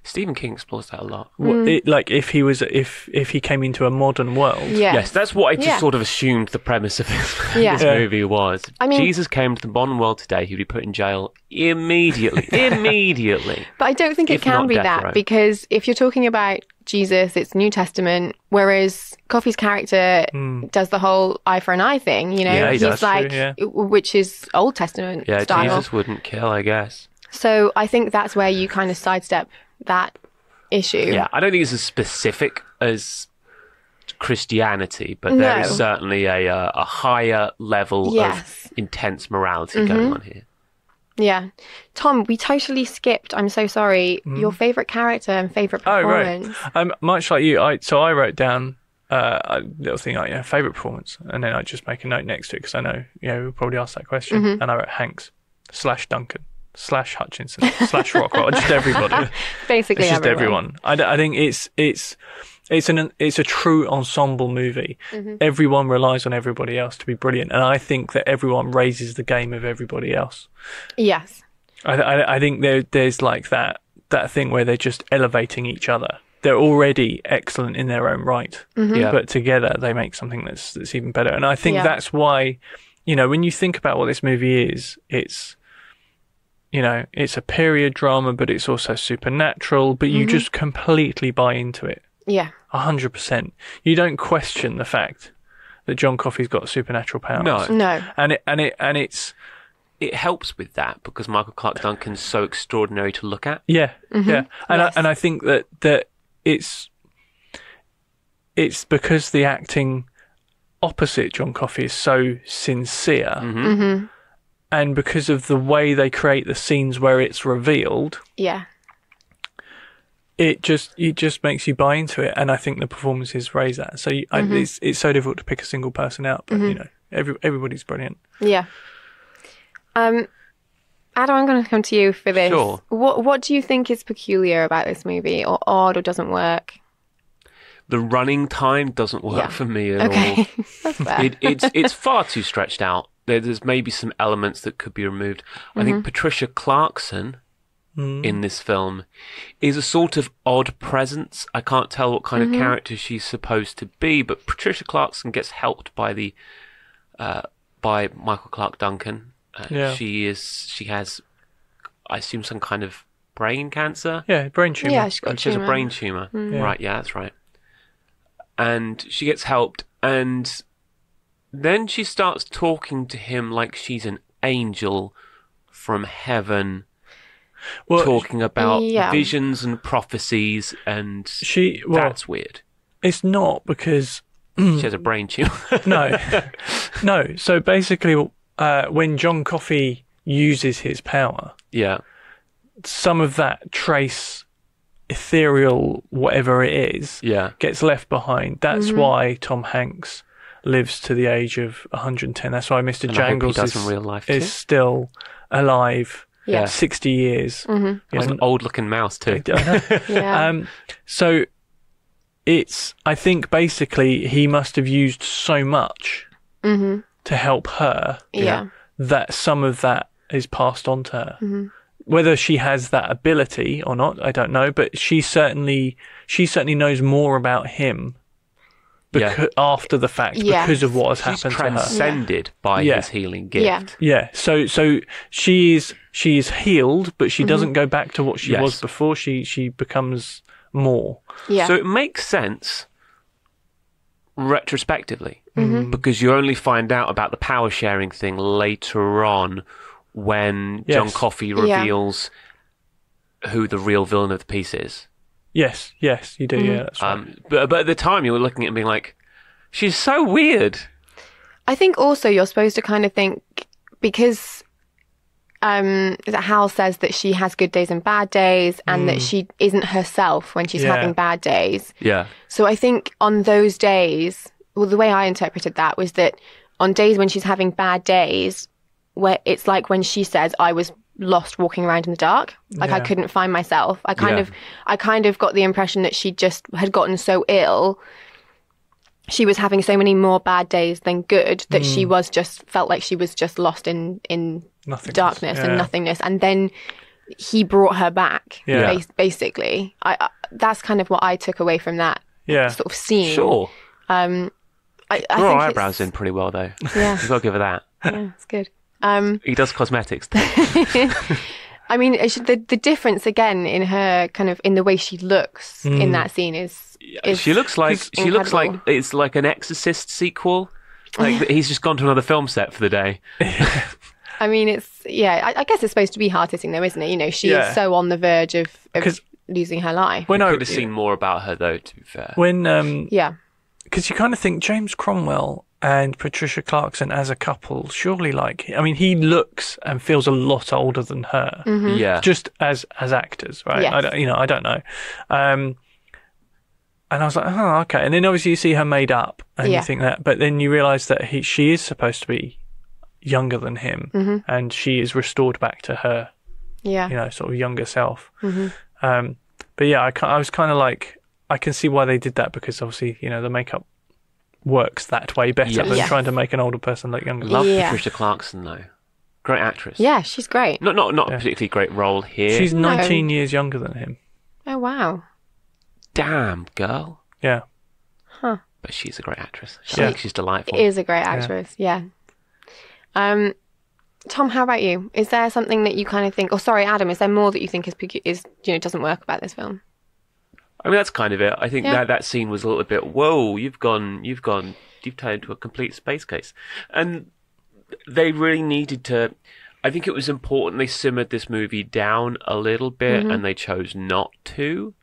Stephen King explores that a lot. if he came into a modern world. Yeah. Yes, that's what I just Yeah. sort of assumed the premise of this, Yeah. this Yeah. movie was. I mean- Jesus came to the modern world today, he'd be put in jail immediately. Immediately. But I don't think it If can not be death that, row. because if you're talking about Jesus, it's New Testament, whereas Coffey's character does the whole eye for an eye thing, Yeah, he he's does. like, True, yeah. which is Old Testament Yeah, style. Jesus wouldn't kill, I guess. So I think that's where you kind of sidestep that issue. Yeah, I don't think it's as specific as Christianity, but there is certainly a higher level of intense morality going on here. Yeah. Tom, we totally skipped, I'm so sorry, your favourite character and favourite performance. Oh, right. Much like you, I wrote down a little thing like, favourite performance, and then I just make a note next to it because I know, we'll probably ask that question. And I wrote Hanks / Duncan / Hutchinson / Rockwell, just everybody. Basically, it's just everyone. I think it's a true ensemble movie. Everyone relies on everybody else to be brilliant, and I think that everyone raises the game of everybody else. Yes. I think there's like that thing where they're just elevating each other. They're already excellent in their own right, but together they make something that's even better. And I think that's why, when you think about what this movie is, it's a period drama, but it's also supernatural, but you just completely buy into it. Yeah. 100%. You don't question the fact that John Coffey's got supernatural powers. No. And it helps with that because Michael Clarke Duncan's so extraordinary to look at. Yeah. Yeah. And I think that it's because the acting opposite John Coffey is so sincere. And because of the way they create the scenes where it's revealed. Yeah. It just makes you buy into it, and I think the performances raise that. So it's so difficult to pick a single person out, but everybody's brilliant. Yeah. Adam, I'm going to come to you for this. Sure. What do you think is peculiar about this movie, or odd, or doesn't work? The running time doesn't work for me at all. That's fair. It's far too stretched out. There's maybe some elements that could be removed. I think Patricia Clarkson in this film is a sort of odd presence. I can't tell what kind of character she's supposed to be, but Patricia Clarkson gets helped by by Michael Clarke Duncan. She has, I assume, some kind of brain cancer. Yeah, brain tumor. Yeah, she's got she has a brain tumor. Right, yeah, that's right. And she gets helped, and then she starts talking to him like she's an angel from heaven. Talking about visions and prophecies, and that's weird. It's not because she has a brain tumor. No. So basically, when John Coffey uses his power, some of that trace, ethereal, whatever it is, gets left behind. That's why Tom Hanks lives to the age of 110. That's why Mr. Jangles is still alive. 60 years. It was an old-looking mouse too. So I think basically he must have used so much to help her that some of that is passed on to her. Whether she has that ability or not, I don't know, but she certainly knows more about him after the fact because of what has happened to her. She's transcended by his healing gift. So she is healed, but she doesn't go back to what she was before. She becomes more. So it makes sense retrospectively because you only find out about the power sharing thing later on when John Coffey reveals who the real villain of the piece is. Yes, you do. Yeah, that's right. But at the time, you were looking at it and being like, she's so weird. I think also you're supposed to kind of think, because Hal says that she has good days and bad days, and that she isn't herself when she's having bad days. Yeah. So I think on those days, well, the way I interpreted that was that on days when she's having bad days, where it's like when she says, I was lost walking around in the dark, like I couldn't find myself. I kind of got the impression that she just had gotten so ill, she was having so many more bad days than good, that she was just felt like she was just lost in darkness and nothingness, and then he brought her back. Basically, that's kind of what I took away from that sort of scene. Sure. I think her eyebrows in pretty well though. Yeah, you've got to give her that. Yeah, it's good. He does cosmetics. I mean, the difference again in her kind of in the way she looks in that scene is she looks like it's like an Exorcist sequel. Like he's just gone to another film set for the day. I mean, I guess it's supposed to be hard hitting though, isn't it? You know, she is so on the verge of losing her life. When I could have seen more about her though, to be fair. When because you kind of think James Cromwell and Patricia Clarkson as a couple, surely, like, I mean, he looks and feels a lot older than her. Yeah. Just as actors, right? Yes. I don't know. And I was like, oh, okay. And then obviously you see her made up, and you think that, but then you realise that she is supposed to be younger than him, and she is restored back to her, sort of younger self. But yeah, I was kind of like, I can see why they did that, because obviously, the makeup works that way better than trying to make an older person look younger. Love Patricia Clarkson though. Great actress. Yeah, she's great. Not a particularly great role here. She's 19 years younger than him. Oh, wow. Damn, girl. Yeah. Huh. But she's a great actress. I think she's delightful. Is a great actress, yeah. Tom, how about you? Is there something that you kind of think, Adam, is there more that you think is doesn't work about this film? I mean, that's kind of it. I think that scene was a little bit, whoa, you've turned into a complete space case. And they really needed to, I think it was important they simmered this movie down a little bit, and they chose not to.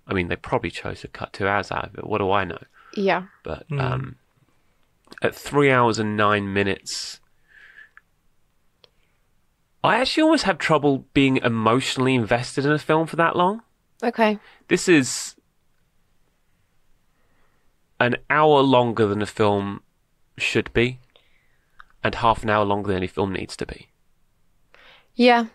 I mean, they probably chose to cut 2 hours out of it. What do I know? Yeah. But at 3 hours and 9 minutes, I actually almost have trouble being emotionally invested in a film for that long. Okay. This is an hour longer than a film should be, and half an hour longer than any film needs to be. Yeah.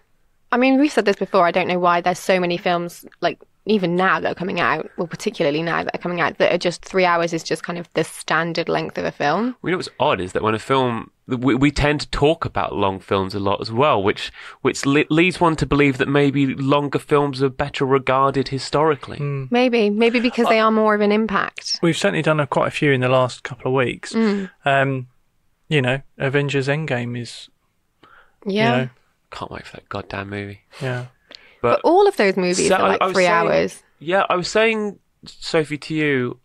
I mean, we've said this before. I don't know why there's so many films, like, even now that are coming out, well, particularly now that are coming out, that are just 3 hours is just kind of the standard length of a film. You know what's odd is that when a film, we tend to talk about long films a lot as well, which leads one to believe that maybe longer films are better regarded historically. Maybe because they are more of an impact. We've certainly done quite a few in the last couple of weeks. Avengers Endgame is, can't wait for that goddamn movie. Yeah. But all of those movies are like 3 hours. Yeah, I was saying, Sophie, to you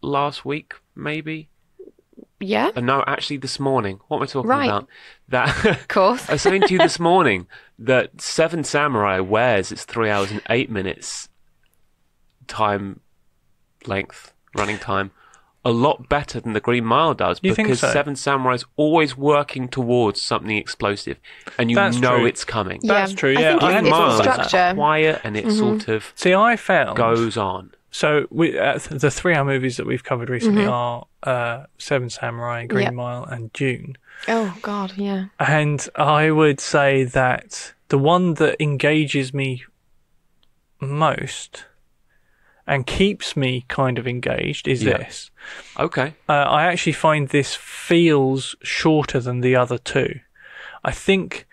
last week, maybe. Yeah? No, actually this morning. What am I talking about? Of course. I was saying to you this morning that Seven Samurai wears its 3 hours and 8 minutes running time, a lot better than the Green Mile does. You think so? Seven Samurai is always working towards something explosive, and That's true. it's coming. That's true, yeah. I think it's structure. Quiet, and it sort of I found goes on. So the 3 hour movies that we've covered recently are Seven Samurai, Green Mile, and Dune. Oh, God, yeah. And I would say that the one that engages me most and keeps me kind of engaged is this. Okay. I actually find this feels shorter than the other two. I think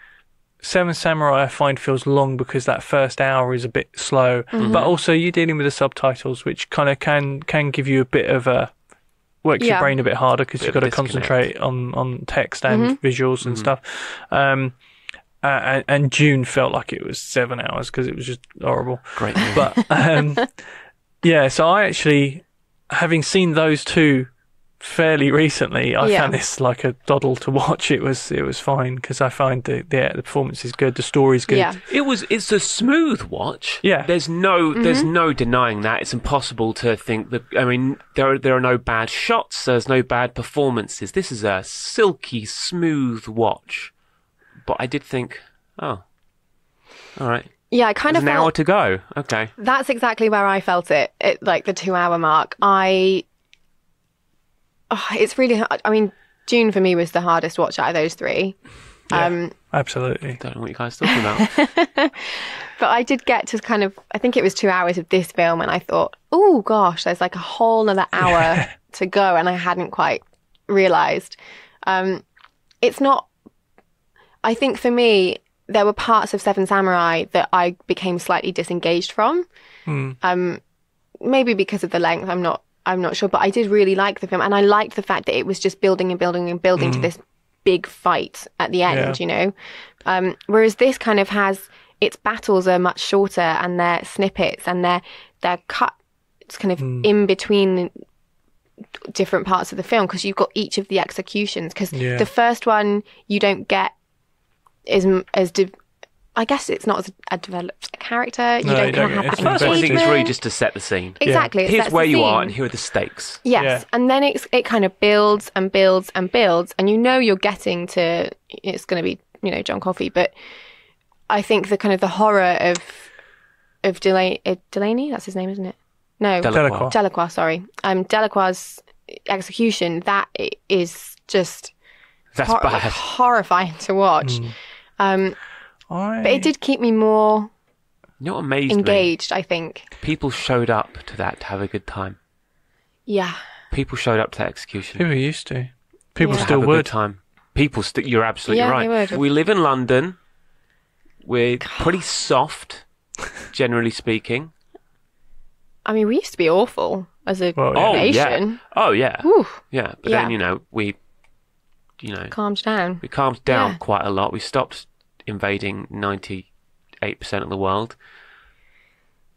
Seven Samurai I find feels long because that first hour is a bit slow, but also you're dealing with the subtitles, which kind of can give you a bit of works your brain a bit harder because you've got to concentrate on text and visuals and stuff. And June felt like it was 7 hours because it was just horrible. Great. But yeah, so I actually, having seen those two fairly recently, I found this like a doddle to watch. It was fine because I find the performance is good, the story's good. Yeah. It's a smooth watch. Yeah. There's no denying that. It's impossible to think that. I mean, there are no bad shots. There's no bad performances. This is a silky smooth watch. But I did think, oh, all right. Yeah, I kind of felt an hour to go. Okay. That's exactly where I felt it like the 2 hour mark. It's really hard. I mean, June for me was the hardest watch out of those three. Yeah, absolutely. Don't know what you guys are talking about. But I did get to kind of, I think it was 2 hours of this film, and I thought, oh gosh, there's like a whole nother hour to go, and I hadn't quite realised. It's not, I think for me, there were parts of Seven Samurai that I became slightly disengaged from. Maybe because of the length, I'm not sure, but I did really like the film, and I liked the fact that it was just building and building and building to this big fight at the end, you know. Whereas this kind of has, its battles are much shorter, and they're snippets, and they're cut. It's kind of in between different parts of the film, because you've got each of the executions. Because the first one you don't get I guess it's not as a developed character. You No, don't you kind don't of have get that it. First one, I think it's engagement. really just to set the scene. Exactly. it Here's sets where the you are, scene. and here are the stakes. Yes, Yeah. and then it kind of builds and builds and builds, and you know you're getting to it's going to be John Coffey, but I think the horror of Delaney, that's his name, isn't it? No, Delacroix. Delacroix. Sorry, Delacroix's execution. That is just That's bad. horrifying to watch. But it did keep me more You know what amazed engaged. I think. me? People showed up to that to have a good time. Yeah. People showed up to that execution. People used to. People Yeah. still have a would. good time. People, you're absolutely Yeah, right. they would. We live in London. We're pretty soft, generally speaking. I mean, we used to be awful as a Well, yeah. Oh, nation. yeah. Oh, yeah. Whew, Yeah. But Yeah. then, we calmed down. calmed down Yeah. quite a lot. We stopped invading 98% of the world.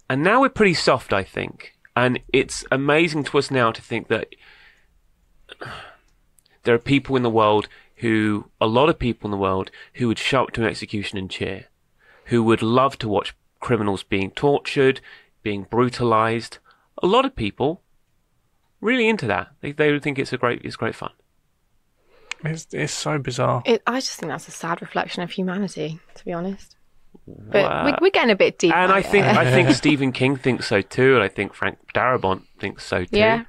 And now we're pretty soft, I think. And it's amazing to us now to think that there are people in the world a lot of people in the world who would show up to an execution and cheer, who would love to watch criminals being tortured, being brutalized. A lot of people really into that. They would think it's great fun. It's so bizarre. I just think that's a sad reflection of humanity, to be honest. But Wow. we're getting a bit deep. And I there. think Stephen King thinks so too, and I think Frank Darabont thinks so too. Yeah.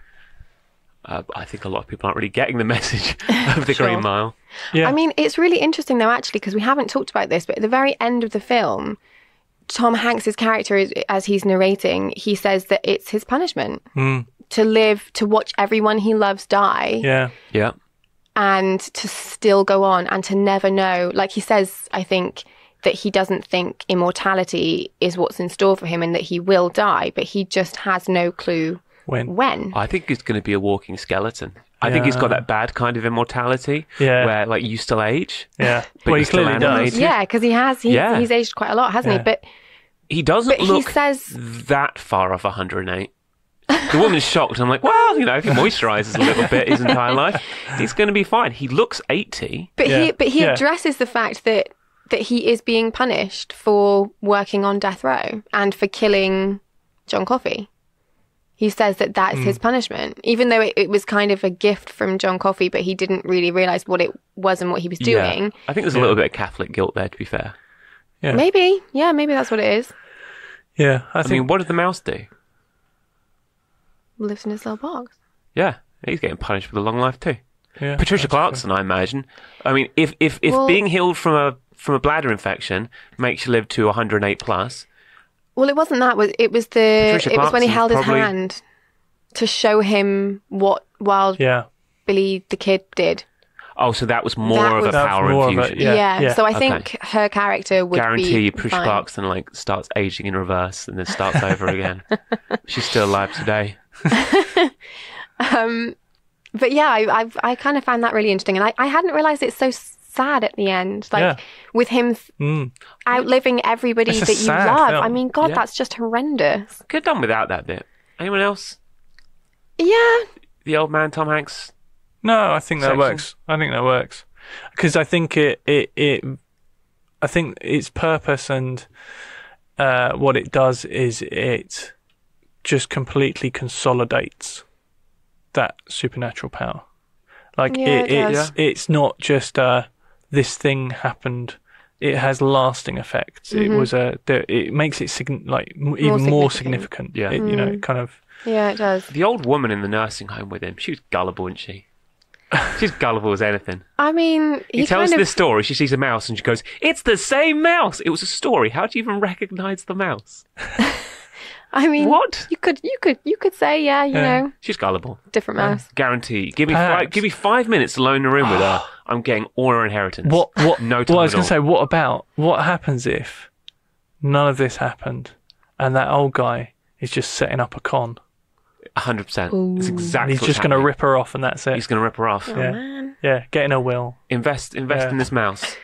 I think a lot of people aren't really getting the message of the Sure. Green Mile. Yeah. I mean, it's really interesting though, actually, because we haven't talked about this, but at the very end of the film, Tom Hanks's character, as he's narrating, he says that it's his punishment to watch everyone he loves die. Yeah. Yeah. And to still go on and to never know. Like he says, I think, that he doesn't think immortality is what's in store for him and that he will die, but he just has no clue when. I think it's going to be a walking skeleton. I think he's got that bad kind of immortality where you still age. Yeah. But Well, you're he still clearly does. animated. Yeah, because he's aged quite a lot, hasn't he? But He doesn't he look says, that far off 108. The woman's shocked. I'm like, well, if he moisturizes a little bit his entire life, he's going to be fine. He looks 80. but he Yeah. addresses the fact that he is being punished for working on death row and for killing John Coffey. He says that that's his punishment, even though it was kind of a gift from John Coffey, but he didn't really realize what it was and what he was doing. Yeah. I think there's a little bit of Catholic guilt there, to be fair. Yeah. Maybe that's what it is. Yeah. I I think. mean, what did the mouse do? Lives in his little box. Yeah, he's getting punished with a long life too. Yeah, Patricia Clarkson, I imagine. I mean, if Well- being healed from a bladder infection makes you live to 108 plus, Well, it wasn't that. It was Patricia it was when he Clarkson's held his probably- hand to show him what Wild Yeah. Billy the Kid did. oh, so that was more That of was- a That was power more of a- infusion. Yeah. So I Okay. think her character would Guarantee you, be Patricia fine. Clarkson starts aging in reverse and then starts over again. She's still alive today. But yeah, I kind of found that really interesting, and I hadn't realised it's so sad at the end, like with him outliving everybody It's a that you sad love. film. I mean, God, Yeah. that's just horrendous. Could have done without that bit. Anyone else? Yeah, The old man, Tom Hanks. No, I think that Section. works. I think that works because I think I think its purpose and what it does is it just completely consolidates that supernatural power. Like Yeah, it does. it's not just this thing happened. It has lasting effects. It was it makes it even more significant. Yeah. It, it kind of. yeah, it does. The old woman in the nursing home with him, she was gullible, isn't she? She's gullible as anything. I mean, He tells this story. She sees a mouse and she goes, "It's the same mouse." It was a story. How do you even recognise the mouse? I mean, What? you could say, yeah, you know, She's gullible. different mouse. Guarantee. Give me Perhaps. 5 minutes alone in the room with her. I'm getting all her inheritance. What? No Well, time I was at going to all. say, what happens if none of this happened, and that old guy is just setting up a con, 100%. It's and exactly. he's just going to rip her off, and that's it. He's going to rip her off. Oh Yeah. man. Yeah, getting a will. Invest in this mouse.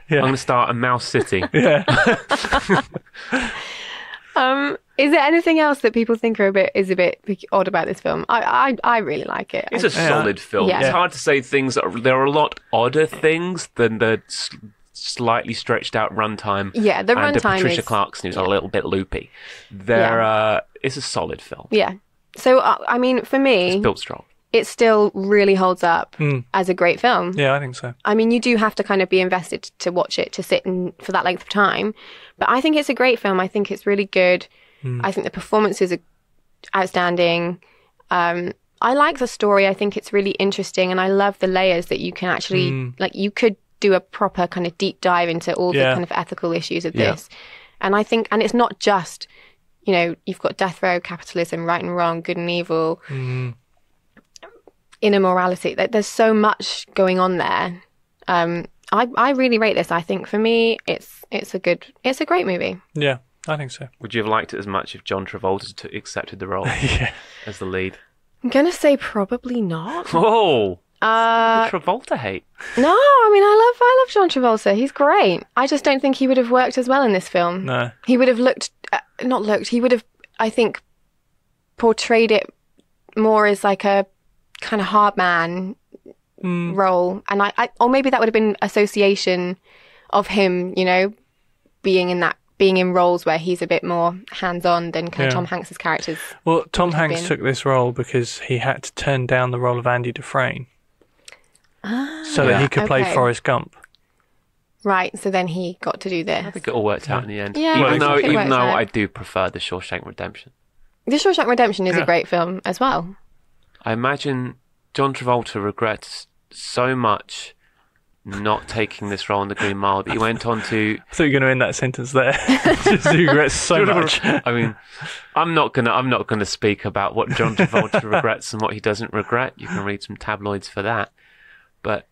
Yeah. I'm going to start a mouse city. Yeah. Is there anything else that people think is a bit odd about this film? I really like it. It's a solid film. Yeah. It's hard to say things there are a lot odder things than the slightly stretched out runtime. Yeah, the and runtime Patricia is... Clarkson, who's yeah. a little bit loopy. It's a solid film. Yeah. So, I mean, for me... It's built strong. It still really holds up as a great film. Yeah, I think so. I mean, you do have to kind of be invested to watch it, to sit in for that length of time. But I think it's a great film. I think it's really good. I think the performances are outstanding. I like the story. I think it's really interesting. And I love the layers that you can actually, like, you could do a proper kind of deep dive into all the kind of ethical issues of this. And I think, and it's not just, you know, you've got death row, capitalism, right and wrong, good and evil, inner morality. There's so much going on there. I really rate this. I think for me, it's a great movie. Yeah, I think so. Would you have liked it as much if John Travolta accepted the role as the lead? I'm gonna say probably not. Oh, Travolta hate? No, I mean I love John Travolta. He's great. I just don't think he would have worked as well in this film. No, he would have He would have, I think, portrayed it more as like a kind of hard man role, and I or maybe that would have been association of him, you know, being in roles where he's a bit more hands-on than kind of Tom Hanks's characters. Well, Tom Hanks took this role because he had to turn down the role of Andy Dufresne so that he could play Forrest Gump. Right, so then he got to do this. I think it all worked out in the end. Yeah, even though I do prefer The Shawshank Redemption. The Shawshank Redemption is a great film as well. I imagine John Travolta regrets so much not taking this role in The Green Mile that he went on to... I thought you were going to end that sentence there. Just he regrets so much. I mean, I'm not gonna speak about what John Travolta regrets and what he doesn't regret. You can read some tabloids for that. But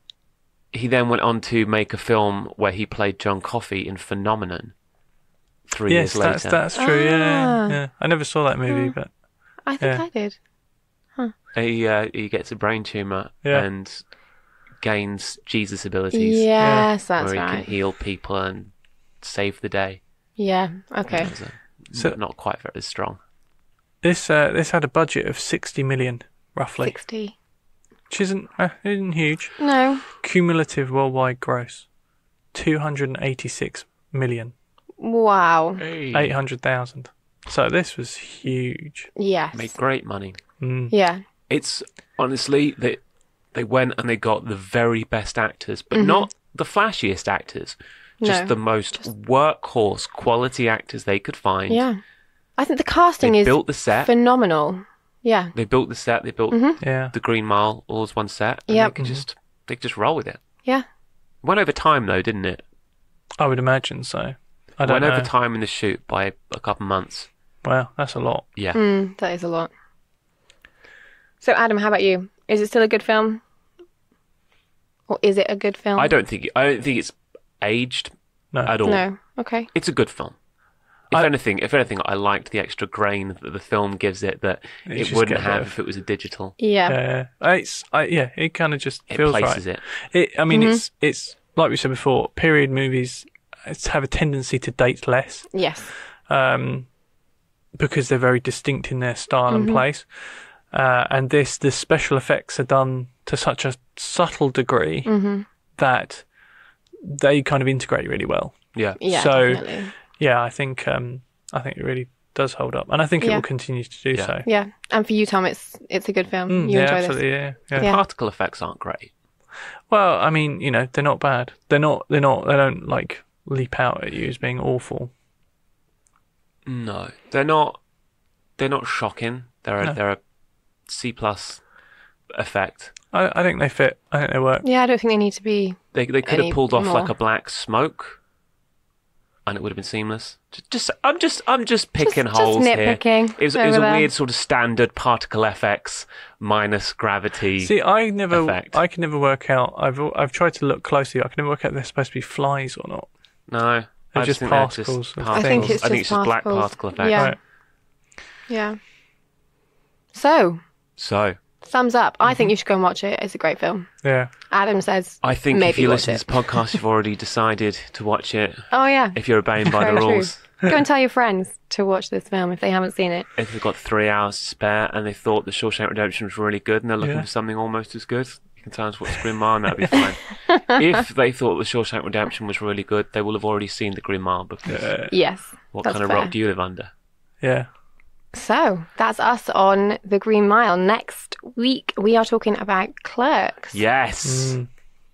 he then went on to make a film where he played John Coffey in Phenomenon 3 years later. Yes, that's true, yeah. I never saw that movie, but... I think I did. He gets a brain tumour and gains Jesus abilities. Yes, that's where he right. can heal people and save the day. Yeah, okay. So not quite very strong. This had a budget of 60 million, roughly. 60. Which isn't huge. No. Cumulative worldwide gross, 286 million. Wow. 800,000. So this was huge. Yes. Made great money. Yeah. It's honestly they went and they got the very best actors, but not the flashiest actors. Just the most workhorse quality actors they could find. Yeah. I think the casting is built the set. Phenomenal. Yeah. They built the set, they built the Green Mile all as one set. And they could just roll with it. Yeah. It went over time though, didn't it? I would imagine so. I don't went know. over time in the shoot by a couple months. Wow, that's a lot. Yeah. That is a lot. So Adam, how about you? Is it still a good film? Or is it a good film? I don't think it's aged at all. No. Okay. It's a good film. If anything, I liked the extra grain that the film gives it that it wouldn't have if it was a digital. Yeah. It kind of just feels places right. it. I mean, it's like we said before. Period movies have a tendency to date less. Yes. Because they're very distinct in their style and place. And the special effects are done to such a subtle degree that they kind of integrate really well. Yeah. Yeah. So, definitely. yeah, I think it really does hold up, and I think it will continue to do so. Yeah, and for you, Tom, it's a good film. You enjoy absolutely, this. Yeah. Particle effects aren't great. Well, I mean, they're not bad. They don't like leap out at you as being awful. No, they're not shocking. They're a C+ effect. I think they fit. I think they work. Yeah, I don't think they need to be. They could have pulled off more. like a black smoke, and it would have been seamless. I'm just picking holes just nitpicking here. It was a weird sort of standard particle FX minus gravity. See, I can never work out. I've tried to look closely. I can never work out if they're supposed to be flies or not. No, They're just particles. I think it's just black particle effect. Yeah. Right. Yeah. So, thumbs up. I think you should go and watch it. It's a great film. Yeah. Adam says I think maybe if you watch listen to this podcast, you've already decided to watch it. Oh, yeah. If you're obeying by the Very true. rules. Go and tell your friends to watch this film if they haven't seen it. If they've got 3 hours to spare and they thought The Shawshank Redemption was really good and they're looking for something almost as good, you in time to watch Green Mile, and that'd be fine. If they thought The Shawshank Redemption was really good, they will have already seen The Green Mile, because Yes. what that's kind of fair. rock do you live under? Yeah. So that's us on The Green Mile. Next week, we are talking about Clerks. Yes!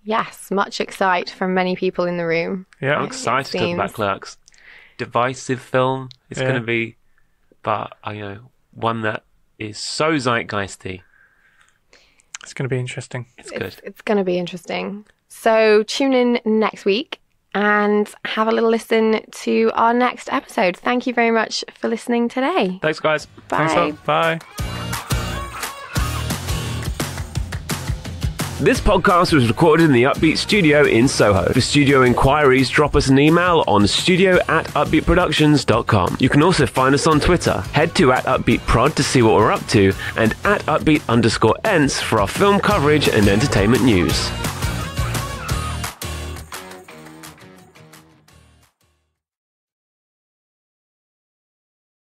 Yes, much excite from many people in the room. Yeah. I'm excited to talk seems. about Clerks. Divisive film. It's Yeah. going to be, but one that is so zeitgeisty. It's going to be interesting. It's good. It's going to be interesting. So tune in next week and have a little listen to our next episode. Thank you very much for listening today. Thanks, guys. Bye. Thanks a lot. Bye. This podcast was recorded in the Upbeat Studio in Soho. For studio inquiries, drop us an email on studio@upbeatproductions.com. You can also find us on Twitter. Head to @upbeatprod to see what we're up to, and @upbeat_ents for our film coverage and entertainment news.